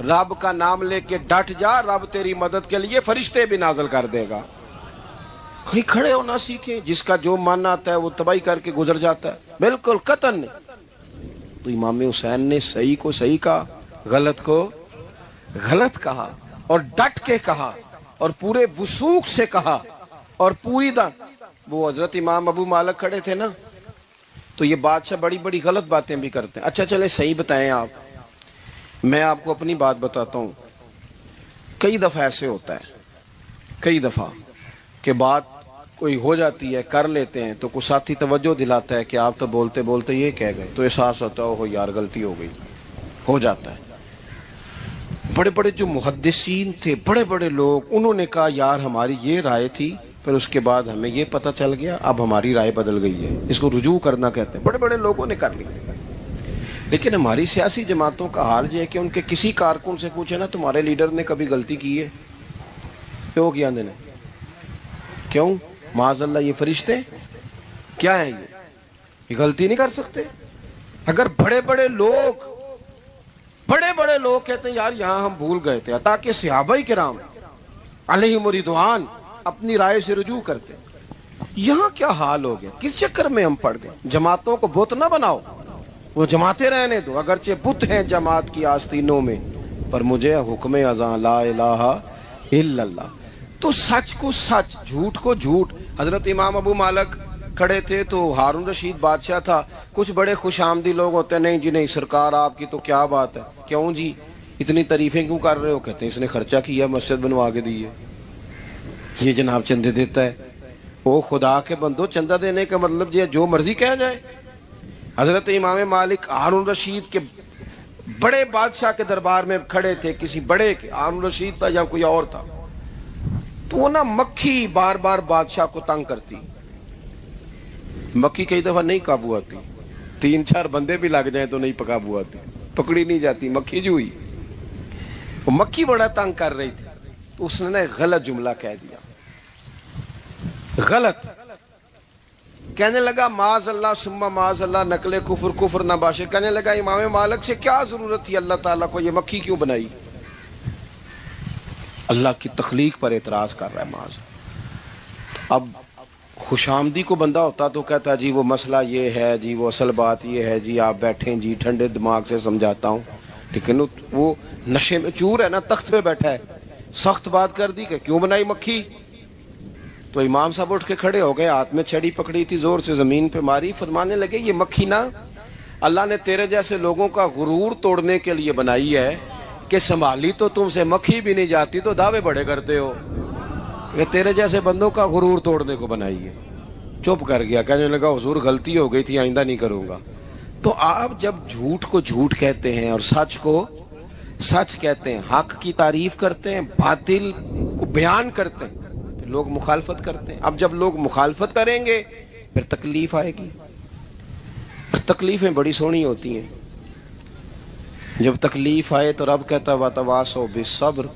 رب کا نام لے کے ڈٹ جا, رب تیری مدد کے لیے فرشتے بھی نازل کر دے گا. کھڑے ہونا سیکھیں, جس کا جو من آتا ہے وہ تباہی کر کے گزر جاتا ہے, بالکل قطعاً نہیں. تو امام حسین نے صحیح کو صحیح کہا, غلط کو غلط کہا, اور ڈٹ کے کہا, اور پورے وثوق سے کہا, اور پوری وہ حضرت امام ابو مالک کھڑے تھے نا, تو یہ بادشاہ بڑی بڑی غلط باتیں بھی کرتے ہیں. اچھا چلے صحیح بتائیں آپ, میں آپ کو اپنی بات بتاتا ہوں. کئی دفعہ ایسے ہوتا ہے, کئی دفعہ کہ بات کوئی ہو جاتی ہے, کر لیتے ہیں, تو کوئی ساتھی توجہ دلاتا ہے کہ آپ تو بولتے بولتے یہ کہہ گئے, تو احساس ہوتا ہے ہو یار غلطی ہو گئی, ہو جاتا ہے. بڑے بڑے جو محدثین تھے, بڑے بڑے لوگ, انہوں نے کہا یار ہماری یہ رائے تھی, پھر اس کے بعد ہمیں یہ پتہ چل گیا اب ہماری رائے بدل گئی ہے. اس کو رجوع کرنا کہتے ہیں. بڑے بڑے لوگوں نے کر لی. لیکن ہماری سیاسی جماعتوں کا حال یہ ہے کہ ان کے کسی کارکن سے پوچھے نا تمہارے لیڈر نے کبھی غلطی کی ہے, کیوں کیا نے, کیوں معاذ اللہ یہ فرشتے کیا ہیں, یہ غلطی نہیں کر سکتے. اگر بڑے بڑے لوگ کہتے ہیں یار یہاں ہم بھول گئے تھے, تاکہ صحابہ کرام علیہم رضوان اپنی رائے سے رجوع کرتے. یہاں کیا حال ہو گیا, کس چکر میں ہم پڑ گئے. جماعتوں کو بت نہ بناؤ, وہ جماعتیں رہنے دو, اگرچہ بت ہیں جماعت کی آستینوں میں, پر مجھے حکم اذان لا الہ الا اللہ. تو سچ کو سچ, جھوٹ کو جھوٹ. حضرت امام ابو مالک کھڑے تھے تو ہارون رشید بادشاہ تھا. کچھ بڑے خوش آمدی لوگ ہوتے ہیں, نہیں جی نہیں سرکار آپ کی تو کیا بات ہے, کیوں جی اتنی تعریفیں کیوں کر رہے ہو؟ کہتے ہیں اس نے خرچہ کیا, مسجد بنوا کے دی ہے, یہ جناب چندے دیتا ہے. او خدا کے بندو, چندہ دینے کا مطلب یہ جو مرضی کہا جائے. حضرت امام مالک ہارون رشید کے بڑے بادشاہ کے دربار میں کھڑے تھے, کسی بڑے کے, ہارون رشید تھا یا کوئی اور تھا. تو وہ نا مکھی بار بار بادشاہ کو تنگ کرتی. مکھی کئی دفعہ نہیں قابو آتی, 3-4 بندے بھی لگ جائیں تو نہیں قابو آتی, پکڑی نہیں جاتی مکھی جو ہوئی. وہ مکھی بڑا تنگ کر رہی تھی, تو اس نے غلط جملہ کہہ دیا, غلط کہنے لگا معاذ اللہ ثم معاذ اللہ, نقل کفر کفر نہ باشر. کہنے لگا امام مالک سے کیا ضرورت تھی اللہ تعالیٰ کو یہ مکھی کیوں بنائی؟ اللہ کی تخلیق پر اعتراض کر رہا ہے معاذ. اب خوش آمدی کو بندہ ہوتا تو کہتا جی وہ مسئلہ یہ ہے جی، وہ اصل بات یہ ہے جی، آپ بیٹھیں جی، ٹھنڈے دماغ سے سمجھاتا ہوں. لیکن وہ نشے میں چور ہے نا، تخت پہ بیٹھا ہے، سخت بات کر دی کہ کیوں بنائی مکھی. تو امام صاحب اٹھ کے کھڑے ہو گئے، ہاتھ میں چھڑی پکڑی تھی، زور سے زمین پہ ماری، فرمانے لگے یہ مکھی نا اللہ نے تیرے جیسے لوگوں کا غرور توڑنے کے لیے بنائی ہے کہ سنبھالی تو تم سے مکھی بھی نہیں جاتی تو دعوے بڑے کرتے ہو. یہ تیرے جیسے بندوں کا غرور توڑنے کو بنائی ہے. چپ کر گیا، کہنے لگا حضور غلطی ہو گئی تھی، آئندہ نہیں کروں گا. تو آپ جب جھوٹ کو جھوٹ کہتے ہیں اور سچ کو سچ کہتے ہیں، حق کی تعریف کرتے ہیں، باطل کو بیان کرتے ہیں، پھر لوگ مخالفت کرتے ہیں. اب جب لوگ مخالفت کریں گے پھر تکلیف آئے گی. تکلیفیں بڑی سونی ہوتی ہیں. جب تکلیف آئے تو رب کہتا ہے وَتَوَاصَوْا بِالصَّبْرِ،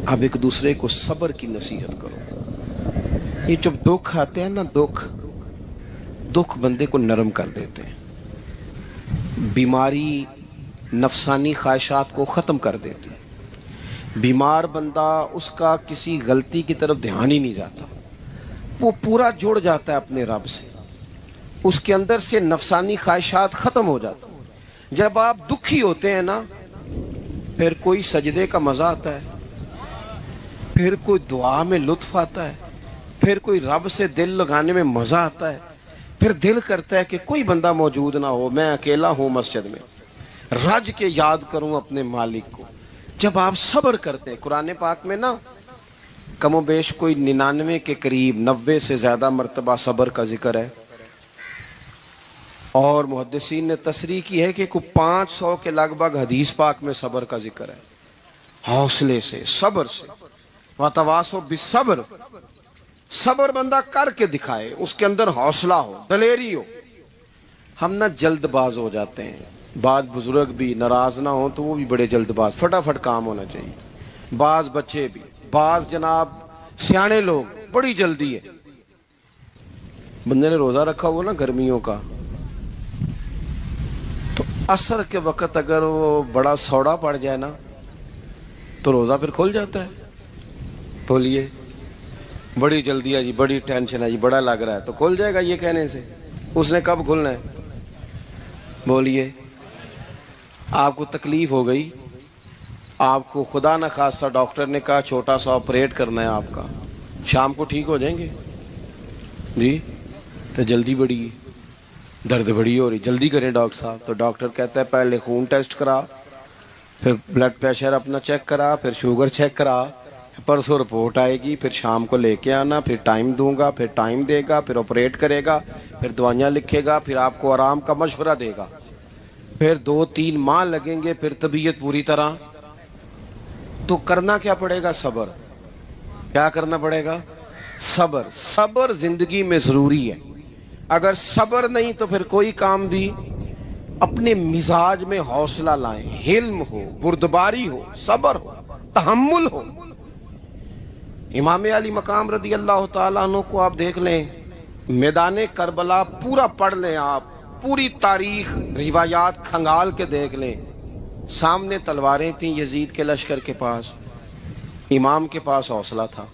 اب ایک دوسرے کو صبر کی نصیحت کرو. یہ جب دکھ آتے ہیں نا، دکھ بندے کو نرم کر دیتے ہیں. بیماری نفسانی خواہشات کو ختم کر دیتی ہے. بیمار بندہ، اس کا کسی غلطی کی طرف دھیان ہی نہیں جاتا، وہ پورا جڑ جاتا ہے اپنے رب سے، اس کے اندر سے نفسانی خواہشات ختم ہو جاتا. جب آپ دکھی ہوتے ہیں نا، پھر کوئی سجدے کا مزہ آتا ہے، پھر کوئی دعا میں لطف آتا ہے، پھر کوئی رب سے دل لگانے میں مزہ آتا ہے، پھر دل کرتا ہے کہ کوئی بندہ موجود نہ ہو، میں اکیلا ہوں مسجد میں، رج کے یاد کروں اپنے مالک کو. جب آپ صبر کرتے ہیں، قرآن پاک میں نا کم و بیش کوئی 99 کے قریب 90 سے زیادہ مرتبہ صبر کا ذکر ہے، اور محدثین نے تصریح کی ہے کہ کوئی 500 کے لگ بھگ حدیث پاک میں صبر کا ذکر ہے. حوصلے سے، صبر سے. وَتَوَاصَوْا بِالصَّبْرِ، صبر بندہ کر کے دکھائے، اس کے اندر حوصلہ ہو، دلیری ہو. ہم نہ جلد باز ہو جاتے ہیں. بعض بزرگ بھی ناراض نہ ہوں تو وہ بھی بڑے جلد باز، فٹافٹ کام ہونا چاہیے. بعض بچے بھی، بعض جناب سیانے لوگ، بڑی جلدی ہے. بندے نے روزہ رکھا ہوا نا گرمیوں کا، تو عصر کے وقت اگر وہ بڑا سوڑا پڑ جائے نا تو روزہ پھر کھل جاتا ہے. بولیے بڑی جلدی ہے جی، بڑی ٹینشن ہے جی، بڑا لگ رہا ہے، تو کھل جائے گا یہ کہنے سے. اس نے کب کھلنا ہے؟ بولیے. آپ کو تکلیف ہو گئی، آپ کو خدا نہ خواستہ ڈاکٹر نے کہا چھوٹا سا آپریٹ کرنا ہے آپ کا، شام کو ٹھیک ہو جائیں گے جی؟ تو جلدی بڑی ہے، درد بڑی ہو رہی، جلدی کریں ڈاکٹر صاحب. تو ڈاکٹر کہتا ہے پہلے خون ٹیسٹ کرا، پھر بلڈ پریشر اپنا چیک کرا، پھر شوگر چیک کرا، پرسوں رپورٹ آئے گی، پھر شام کو لے کے آنا، پھر ٹائم دوں گا، پھر ٹائم دے گا، پھر آپریٹ کرے گا، پھر دوائیاں لکھے گا، پھر آپ کو آرام کا مشورہ دے گا، پھر 2-3 ماہ لگیں گے، پھر طبیعت پوری طرح. تو کرنا کیا پڑے گا؟ صبر. کیا کرنا پڑے گا؟ صبر. صبر زندگی میں ضروری ہے. اگر صبر نہیں تو پھر کوئی کام بھی. اپنے مزاج میں حوصلہ لائیں، حلم ہو، بردباری ہو، صبر ہو، تحمل ہو. امام علی مقام رضی اللہ تعالیٰ عنہ کو آپ دیکھ لیں، میدان کربلا پورا پڑھ لیں، آپ پوری تاریخ روایات کھنگال کے دیکھ لیں. سامنے تلواریں تھیں یزید کے لشکر کے پاس، امام کے پاس حوصلہ تھا.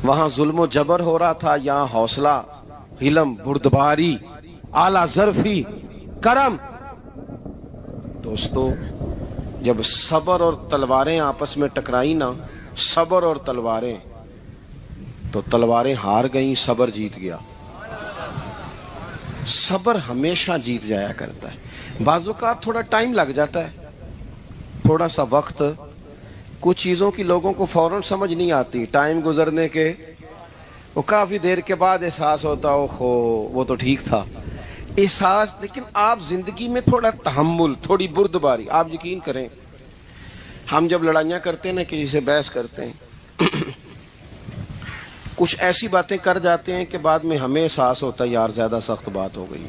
وہاں ظلم و جبر ہو رہا تھا، یہاں حوصلہ، علم، بردباری، اعلیٰ ظرفی، کرم. دوستو جب صبر اور تلواریں آپس میں ٹکرائی نا، صبر اور تلواریں، تو تلواریں ہار گئیں، صبر جیت گیا. صبر ہمیشہ جیت جایا کرتا ہے. بعض اوقات تھوڑا ٹائم لگ جاتا ہے، تھوڑا سا وقت. کچھ چیزوں کی لوگوں کو فوراً سمجھ نہیں آتی، ٹائم گزرنے کے وہ کافی دیر کے بعد احساس ہوتا ہو وہ تو ٹھیک تھا احساس. لیکن آپ زندگی میں تھوڑا تحمل، تھوڑی بردباری. آپ یقین کریں، ہم جب لڑائیاں کرتے ہیں نا، کسی سے بحث کرتے ہیں، کچھ ایسی باتیں کر جاتے ہیں کہ بعد میں ہمیں احساس ہوتا ہے یار زیادہ سخت بات ہو گئی.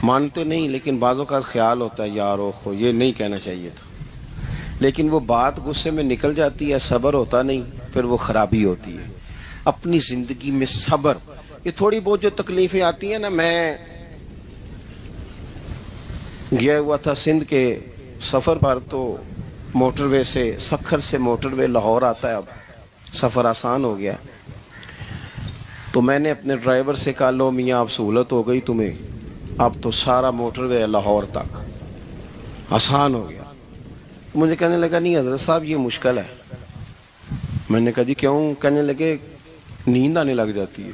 مانتے نہیں، لیکن بعضوں کا خیال ہوتا ہے یار اوہو یہ نہیں کہنا چاہیے تھا. لیکن وہ بات غصے میں نکل جاتی ہے، صبر ہوتا نہیں، پھر وہ خرابی ہوتی ہے. اپنی زندگی میں صبر. یہ تھوڑی بہت جو تکلیفیں آتی ہیں نا، میں گیا ہوا تھا سندھ کے سفر پر، تو موٹر وے سے، سکھر سے موٹر وے لاہور آتا ہے. اب سفر آسان ہو گیا. تو میں نے اپنے ڈرائیور سے کہا لو میاں اب سہولت ہو گئی تمہیں, اب تو سارا موٹر وے لاہور تک آسان ہو گیا. تو مجھے کہنے لگا نہیں حضرت صاحب یہ مشکل ہے. میں نے کہا جی کیوں؟ کہنے لگے نیند آنے لگ جاتی ہے.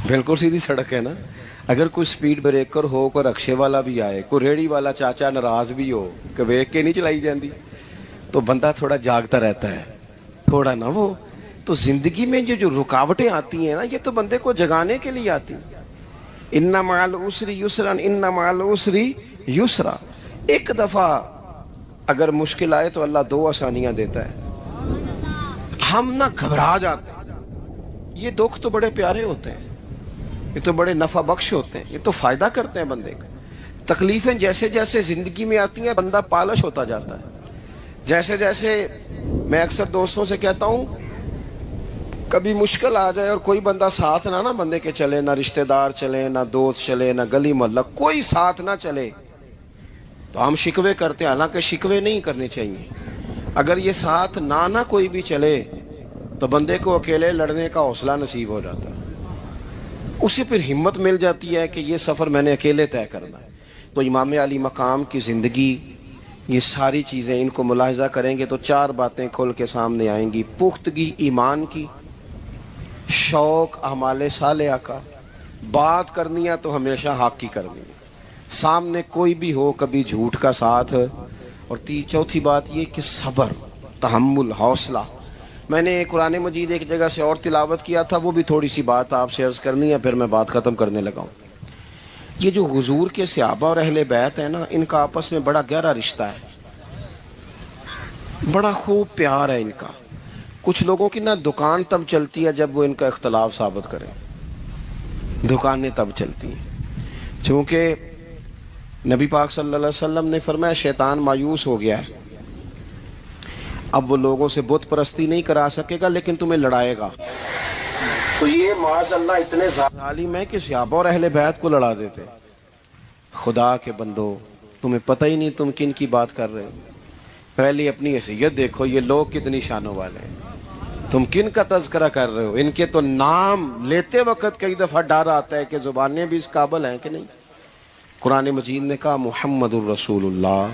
بالکل سیدھی سڑک ہے نا, اگر کوئی سپیڈ بریکر ہو, کوئی رکشے والا بھی آئے, کوئی ریڑھی والا چاچا ناراض بھی ہو کہ ویک کے نہیں چلائی جاندی, تو بندہ تھوڑا جاگتا رہتا ہے تھوڑا نا. وہ تو زندگی میں جو رکاوٹیں آتی ہیں نا, یہ تو بندے کو جگانے کے لیے آتی ہیں. ان مع العسر یسرا ان مع العسر یسرا. ایک دفعہ اگر مشکل آئے تو اللہ 2 آسانیاں دیتا ہے. ہم نہ گھبرا جاتے ہیں. یہ دکھ تو بڑے پیارے ہوتے ہیں, یہ تو بڑے نفع بخش ہوتے ہیں, یہ تو فائدہ کرتے ہیں بندے کا. تکلیفیں جیسے جیسے زندگی میں آتی ہیں بندہ پالش ہوتا جاتا ہے. جیسے جیسے میں اکثر دوستوں سے کہتا ہوں کبھی مشکل آ جائے اور کوئی بندہ ساتھ نہ بندے کے چلے, نہ رشتہ دار چلے, نہ دوست چلے, نہ گلی محلہ کوئی ساتھ نہ چلے, تو ہم شکوے کرتے ہیں. حالانکہ شکوے نہیں کرنے چاہیے. اگر یہ ساتھ نہ کوئی بھی چلے تو بندے کو اکیلے لڑنے کا حوصلہ نصیب ہو جاتا ہے. اسے پھر ہمت مل جاتی ہے کہ یہ سفر میں نے اکیلے طے کرنا ہے. تو امام علی مقام کی زندگی, یہ ساری چیزیں ان کو ملاحظہ کریں گے تو 4 باتیں کھل کے سامنے آئیں گی. پختگی ایمان کی, شوق اعمال صالحہ کا, بات کرنی ہے تو ہمیشہ حق کی کرنی ہے, سامنے کوئی بھی ہو کبھی جھوٹ کا ساتھ, اور چوتھی بات یہ کہ صبر, تحمل, حوصلہ. میں نے قرآن مجید ایک جگہ سے اور تلاوت کیا تھا, وہ بھی تھوڑی سی بات آپ سے عرض کرنی ہے, پھر میں بات ختم کرنے لگا ہوں. یہ جو حضور کے صحابہ اور اہل بیت ہیں نا, ان کا آپس میں بڑا گہرا رشتہ ہے, بڑا خوب پیار ہے ان کا. کچھ لوگوں کی نا دکان تب چلتی ہے جب وہ ان کا اختلاف ثابت کریں, دکانیں تب چلتی ہیں. چونکہ نبی پاک صلی اللہ علیہ وسلم نے فرمایا شیطان مایوس ہو گیا ہے, اب وہ لوگوں سے بت پرستی نہیں کرا سکے گا لیکن تمہیں لڑائے گا. تو یہ معاذ اللہ اتنے ظالم ہے کہ صحابہ اور اہل بیت کو لڑا دیتے. خدا کے بندو, تمہیں پتہ ہی نہیں تم کن کی بات کر رہے ہو. پہلے اپنی حیثیت دیکھو, یہ لوگ کتنی شانوں والے ہیں, تم کن کا تذکرہ کر رہے ہو. ان کے تو نام لیتے وقت کئی دفعہ ڈر آتا ہے کہ زبانیں بھی اس قابل ہیں کہ نہیں. قرآن مجید نے کہا محمد الرسول اللہ,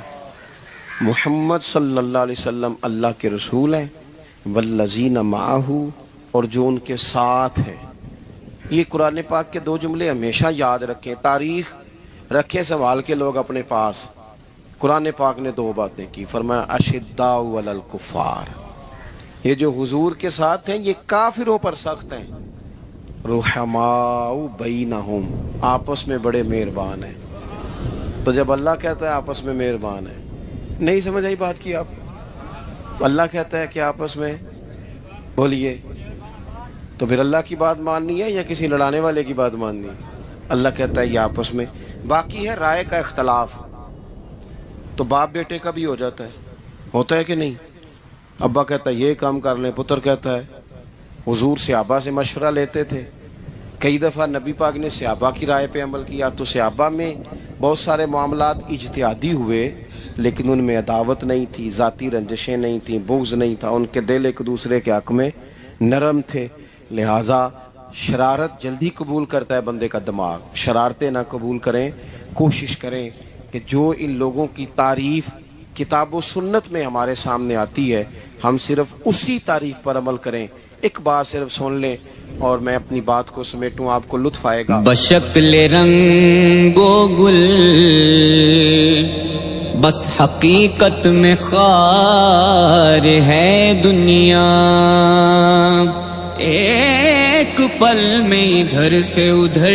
محمد صلی اللہ علیہ وسلم اللہ کے رسول ہیں, والذین معہ, اور جو ان کے ساتھ ہیں. یہ قرآن پاک کے 2 جملے ہمیشہ یاد رکھیں, تاریخ رکھیں سنبھال کے لوگ اپنے پاس. قرآن پاک نے 2 باتیں کی, فرمایا اشداء علی الکفار, یہ جو حضور کے ساتھ ہیں یہ کافروں پر سخت ہیں, رحماء بینہم, آپس میں بڑے مہربان ہیں. تو جب اللہ کہتا ہے آپس میں مہربان ہے, نہیں سمجھ آئی بات کی آپ؟ اللہ کہتا ہے کہ آپس میں بولیے, تو پھر اللہ کی بات ماننی ہے یا کسی لڑانے والے کی بات ماننی ہے؟ اللہ کہتا ہے یہ آپس میں. باقی ہے رائے کا اختلاف, تو باپ بیٹے کا بھی ہو جاتا ہے, ہوتا ہے کہ نہیں؟ ابا کہتا ہے یہ کام کر لیں, پتر کہتا ہے. حضور صحابہ سے مشورہ لیتے تھے, کئی دفعہ نبی پاک نے صحابہ کی رائے پہ عمل کیا. تو صحابہ میں بہت سارے معاملات اجتہادی ہوئے لیکن ان میں عداوت نہیں تھی, ذاتی رنجشیں نہیں تھیں, بغض نہیں تھا, ان کے دل ایک دوسرے کے حق میں نرم تھے. لہٰذا شرارت جلدی قبول کرتا ہے بندے کا دماغ, شرارتیں نہ قبول کریں. کوشش کریں کہ جو ان لوگوں کی تعریف کتاب و سنت میں ہمارے سامنے آتی ہے ہم صرف اسی تعریف پر عمل کریں. ایک بات صرف سن لیں اور میں اپنی بات کو سمیٹوں, آپ کو لطف آئے گا. بشکل رنگ و گل بس حقیقت میں خار ہے دنیا, ایک پل میں ادھر سے ادھر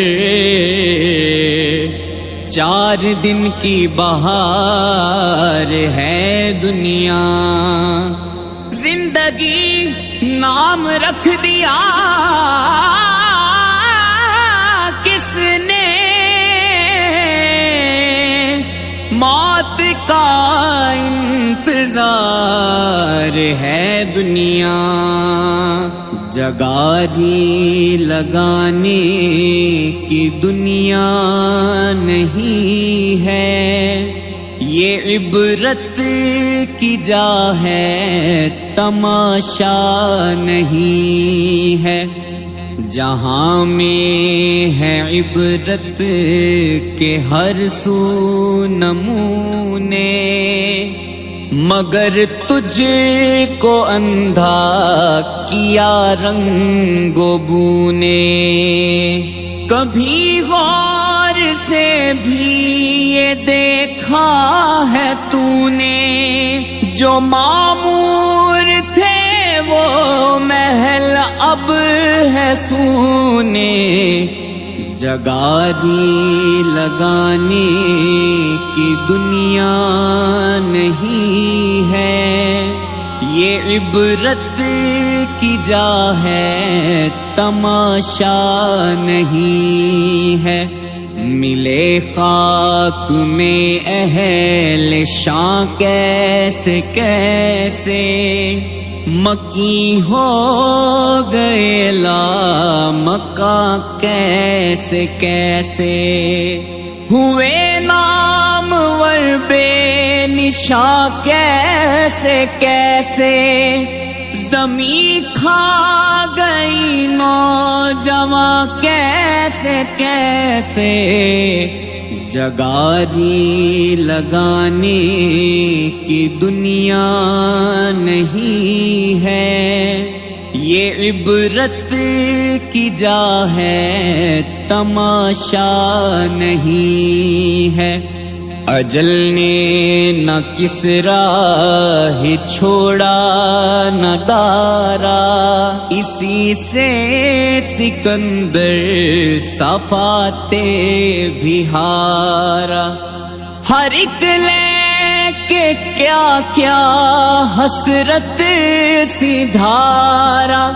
4 دن کی بہار ہے دنیا. زندگی نام رکھ دیا کس نے, موت کا انتظار ہے دنیا. جگاری لگانے کی دنیا نہیں ہے, یہ عبرت کی جا ہے تماشا نہیں ہے، جہاں میں ہے عبرت کے ہر سو نمونے، مگر تجھ کو اندھا کیا رنگ و بو نے۔ کبھی غور سے بھی یہ دیکھا ہے تو نے، جو معمور تھے وہ محل اب ہے سونے، جگاری لگانے کی دنیا نہیں ہے، یہ عبرت کی جا ہے تماشا نہیں ہے۔ ملے خاک میں اہل شاں کیسے کیسے، مکی ہو گئے لا مکہ کیسے کیسے، ہوئے نامور بے نشاں کیسے کیسے، زمین کھا گئی نوجواں کیسے کیسے، جگاری لگانے کی دنیا نہیں ہے، یہ عبرت کی جا ہے تماشا نہیں ہے۔ اجل نے نہ کسرا ہی چھوڑا نہ دارا، اسی سے سکندر صفاتے بھی ہارا، ہر ایک لے کے کیا کیا حسرت سی دھارا،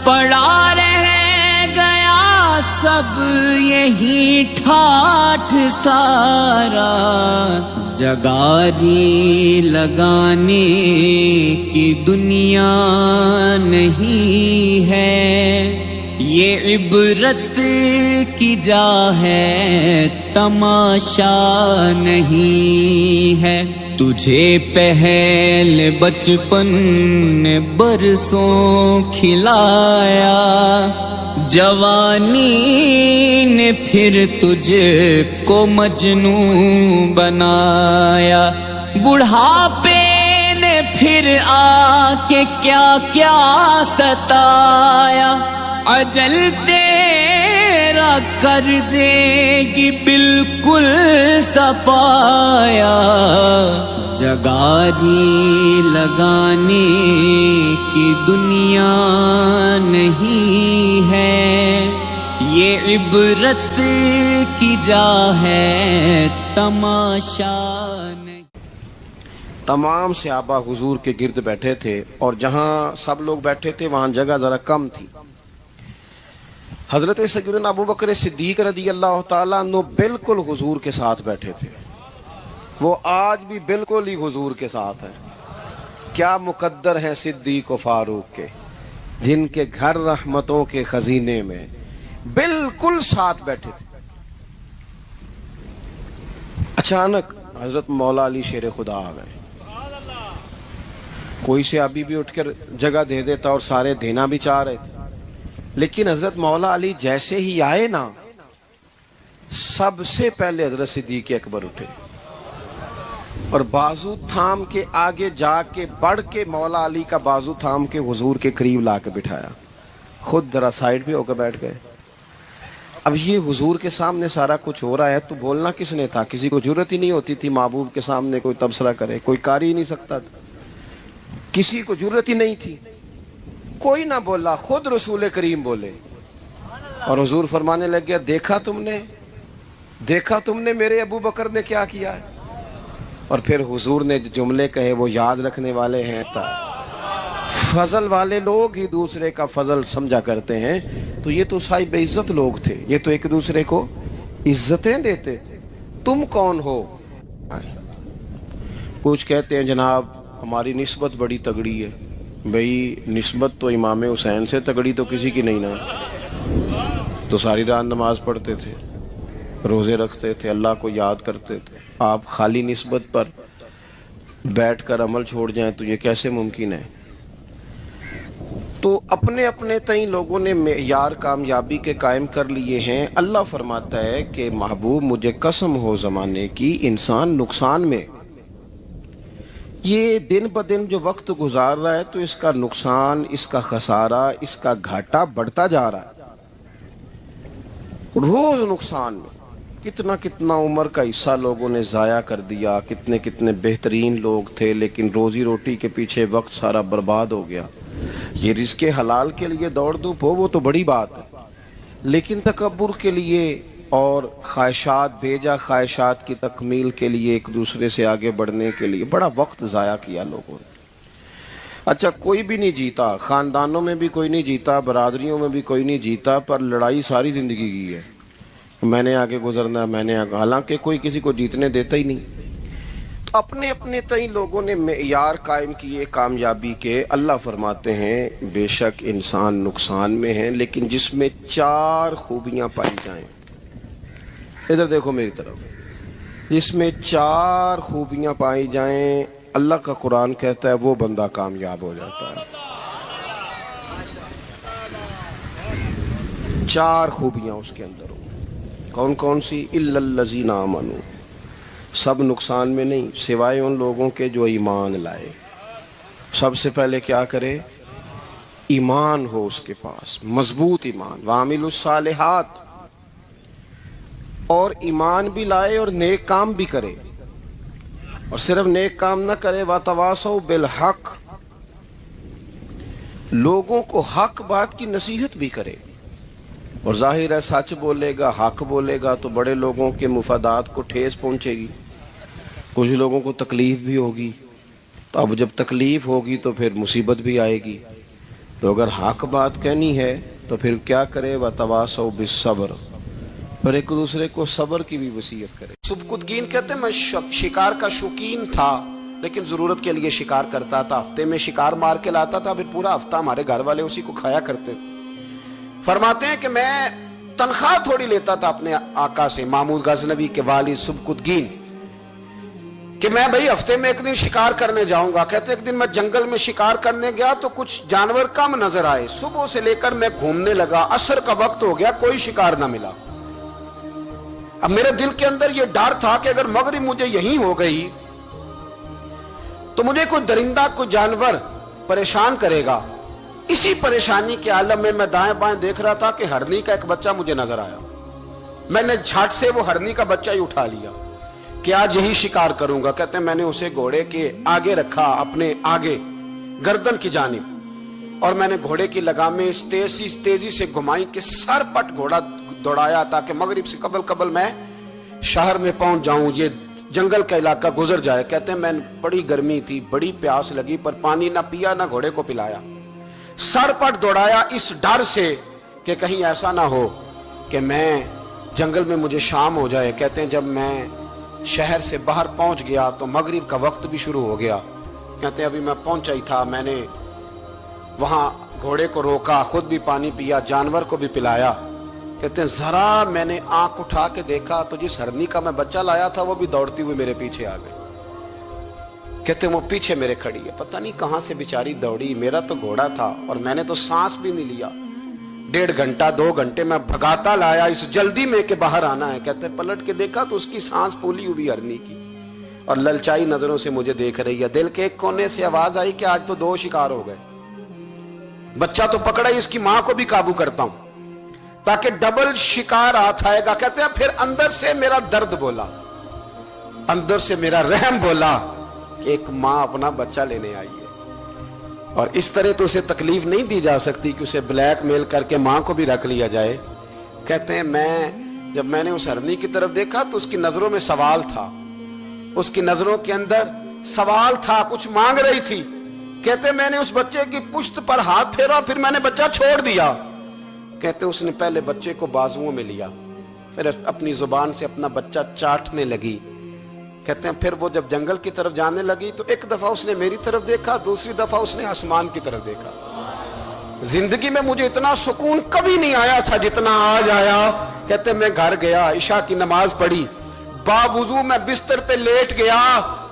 پڑا رہ گیا سب یہی ٹھاٹھ سارا، جگاری لگانے کی دنیا نہیں ہے، یہ عبرت کی جا ہے تماشا نہیں ہے۔ تجھے پہلے بچپن نے برسوں کھلایا، جوانی نے پھر تجھ کو مجنوں بنایا، بڑھاپے نے پھر آ کے کیا کیا ستایا، اجل تیرا کر دے گی بالکل صفایا، جگاری لگانے کی دنیا نہیں ہے، یہ عبرت کی جا ہے تماشا نہیں۔ تمام صحابہ حضور کے گرد بیٹھے تھے، اور جہاں سب لوگ بیٹھے تھے وہاں جگہ ذرا کم تھی۔ حضرت سیدنا ابو بکر صدیق رضی اللہ تعالیٰ عنہ بالکل حضور کے ساتھ بیٹھے تھے، وہ آج بھی بالکل ہی حضور کے ساتھ ہیں۔ کیا مقدر ہیں صدیق و فاروق کے، جن کے گھر رحمتوں کے خزینے میں بالکل ساتھ بیٹھے تھے۔ اچانک حضرت مولا علی شیر خدا آ گئے، کوئی سے ابھی بھی اٹھ کر جگہ دے دیتا اور سارے دینا بھی چاہ رہے تھے، لیکن حضرت مولا علی جیسے ہی آئے نا، سب سے پہلے حضرت صدیق اکبر اٹھے اور بازو تھام کے آگے جا کے بڑھ کے مولا علی کا بازو تھام کے حضور کے قریب لا کے بٹھایا، خود ذرا سائڈ پہ ہو کے بیٹھ گئے۔ اب یہ حضور کے سامنے سارا کچھ ہو رہا ہے تو بولنا کس نے تھا؟ کسی کو ضرورت ہی نہیں ہوتی تھی محبوب کے سامنے کوئی تبصرہ کرے، کوئی کر ہی نہیں سکتا تھا، کسی کو ضرورت ہی نہیں تھی، کوئی نہ بولا، خود رسول کریم بولے اور حضور فرمانے لگ گیا، دیکھا تم نے میرے ابو بکر نے کیا کیا ہے؟ اور پھر حضور نے جملے کہے وہ یاد رکھنے والے ہیں، فضل والے لوگ ہی دوسرے کا فضل سمجھا کرتے ہیں، تو یہ تو صاحب عزت لوگ تھے، یہ تو ایک دوسرے کو عزتیں دیتے تھے، تم کون ہو؟ کچھ کہتے ہیں جناب ہماری نسبت بڑی تگڑی ہے، بھئی نسبت تو امام حسین سے تگڑی تو کسی کی نہیں نا، تو ساری رات نماز پڑھتے تھے، روزے رکھتے تھے، اللہ کو یاد کرتے تھے، آپ خالی نسبت پر بیٹھ کر عمل چھوڑ جائیں تو یہ کیسے ممکن ہے؟ تو اپنے اپنے تئیں لوگوں نے معیار کامیابی کے قائم کر لیے ہیں۔ اللہ فرماتا ہے کہ محبوب مجھے قسم ہو زمانے کی، انسان نقصان میں، یہ دن بدن جو وقت گزار رہا ہے تو اس کا نقصان، اس کا خسارہ، اس کا گھاٹا بڑھتا جا رہا ہے، روز نقصان میں۔ کتنا کتنا عمر کا حصہ لوگوں نے ضائع کر دیا، کتنے کتنے بہترین لوگ تھے لیکن روزی روٹی کے پیچھے وقت سارا برباد ہو گیا۔ یہ رزق حلال کے لیے دوڑ دھوپ ہو وہ تو بڑی بات ہے، لیکن تکبر کے لیے اور خواہشات، بھیجا خواہشات کی تکمیل کے لیے، ایک دوسرے سے آگے بڑھنے کے لیے بڑا وقت ضائع کیا لوگوں نے۔ اچھا، کوئی بھی نہیں جیتا، خاندانوں میں بھی کوئی نہیں جیتا، برادریوں میں بھی کوئی نہیں جیتا، پر لڑائی ساری زندگی کی ہے، میں نے آگے گزرنا، میں نے آگے، حالانکہ کوئی کسی کو جیتنے دیتا ہی نہیں۔ تو اپنے اپنے تئیں لوگوں نے معیار قائم کیے کامیابی کے۔ اللہ فرماتے ہیں بے شک انسان نقصان میں ہے، لیکن جس میں 4 خوبیاں پائی جائیں، ادھر دیکھو میری طرف، جس میں 4 خوبیاں پائی جائیں، اللہ کا قرآن کہتا ہے وہ بندہ کامیاب ہو جاتا ہے۔ 4 خوبیاں اس کے اندر ہوں۔ کون کون سی؟ الا الذین آمنوا، سب نقصان میں نہیں سوائے ان لوگوں کے جو ایمان لائے۔ سب سے پہلے کیا کرے؟ ایمان ہو اس کے پاس، مضبوط ایمان، وعملوا الصالحات، اور ایمان بھی لائے اور نیک کام بھی کرے، اور صرف نیک کام نہ کرے، وَتَوَاصَوْا بِالْحَقِّ، لوگوں کو حق بات کی نصیحت بھی کرے۔ اور ظاہر ہے سچ بولے گا، حق بولے گا تو بڑے لوگوں کے مفادات کو ٹھیس پہنچے گی، کچھ لوگوں کو تکلیف بھی ہوگی، تو اب جب تکلیف ہوگی تو پھر مصیبت بھی آئے گی۔ تو اگر حق بات کہنی ہے تو پھر کیا کرے؟ وَتَوَاصَوْا بِالصَّبْرِ، اور ایک دوسرے کو صبر کی بھی وصیت کرے۔ سبکتگین کہتے ہیں میں شکار کا شوقین تھا، لیکن ضرورت کے لیے شکار کرتا تھا، ہفتے میں شکار مار کے لاتا تھا، پھر پورا ہفتہ ہمارے گھر والے اسی کو کھایا کرتے تھے۔ فرماتے ہیں کہ میں تنخواہ تھوڑی لیتا تھا اپنے آقا سے، محمود غزنوی کے والد سبکتگین، کہ میں بھئی ہفتے میں ایک دن شکار کرنے جاؤں گا۔ کہتے ایک دن میں جنگل میں شکار کرنے گیا تو کچھ جانور کم نظر آئے، صبح سے لے کر میں گھومنے لگا، عصر کا وقت ہو گیا، کوئی شکار نہ ملا۔ اب میرے دل کے اندر یہ ڈر تھا کہ اگر مغرب مجھے یہیں ہو گئی تو مجھے کوئی درندہ، کوئی جانور پریشان کرے گا۔ اسی پریشانی کے عالم میں میں دائیں بائیں دیکھ رہا تھا کہ ہرنی کا ایک بچہ مجھے نظر آیا۔ میں نے جھٹ سے وہ ہرنی کا بچہ ہی اٹھا لیا کہ آج یہی شکار کروں گا۔ کہتے ہیں میں نے اسے گھوڑے کے آگے رکھا، اپنے آگے گردن کی جانب، اور میں نے گھوڑے کی لگامیں اس تیزی سے گھمائی کہ سر پٹ گھوڑا دوڑایا تاکہ مغرب سے قبل میں شہر میں پہنچ جاؤں، یہ جنگل کا علاقہ گزر جائے۔ کہتے ہیں میں بڑی گرمی تھی، بڑی پیاس لگی، پر پانی نہ پیا نہ گھوڑے کو پلایا، سر پٹ دوڑایا اس ڈر سے کہ کہیں ایسا نہ ہو کہ میں جنگل میں مجھے شام ہو جائے۔ کہتے ہیں جب میں شہر سے باہر پہنچ گیا تو مغرب کا وقت بھی شروع ہو گیا۔ کہتے ہیں ابھی میں پہنچا ہی تھا، میں نے وہاں گھوڑے کو روکا، خود بھی پانی پیا، جانور کو بھی پلایا۔ کہتے ہیں ذرا میں نے آنکھ اٹھا کے دیکھا تو جس ہرنی کا میں بچہ لایا تھا وہ بھی دوڑتی ہوئی میرے پیچھے آ گئی۔ کہتے ہیں وہ پیچھے میرے کھڑی ہے، پتہ نہیں کہاں سے بیچاری دوڑی، میرا تو گھوڑا تھا اور میں نے تو سانس بھی نہیں لیا۔ 1.5 گھنٹہ 2 گھنٹے میں بھگاتا لایا اس جلدی میں کہ باہر آنا ہے۔ کہتے ہیں پلٹ کے دیکھا تو اس کی سانس پھولی ہوئی ہرنی کی اور للچائی نظروں سے مجھے دیکھ رہی ہے۔ دل کے ایک کونے سے آواز آئی کہ آج تو 2 شکار ہو گئے، بچہ تو پکڑا ہی، اس کی ماں کو بھی قابو کرتا ہوں تاکہ ڈبل شکار ہاتھ آئے گا۔ کہتے ہیں پھر اندر سے میرا درد بولا، اندر سے میرا رحم بولا کہ ایک ماں اپنا بچہ لینے آئی ہے، اور اس طرح تو اسے تکلیف نہیں دی جا سکتی کہ اسے بلیک میل کر کے ماں کو بھی رکھ لیا جائے۔ کہتے ہیں جب میں نے اس ہرنی کی طرف دیکھا تو اس کی نظروں میں سوال تھا، اس کی نظروں کے اندر سوال تھا، کچھ مانگ رہی تھی۔ کہتے ہیں میں نے اس بچے کی پشت پر ہاتھ پھیرا، پھر میں نے بچہ چھوڑ دیا۔ کہتے ہیں اس نے پہلے بچے کو بازوؤں میں لیا، پھر اپنی زبان سے اپنا بچہ چاٹنے لگی۔ کہتے ہیں پھر وہ جب جنگل کی طرف جانے لگی تو ایک دفعہ اس نے میری طرف دیکھا، دوسری دفعہ اس نے آسمان کی طرف دیکھا۔ زندگی میں مجھے اتنا سکون کبھی نہیں آیا تھا جتنا آج آیا۔ کہتے ہیں میں گھر گیا، عشاء کی نماز پڑھی، باوضو میں بستر پہ لیٹ گیا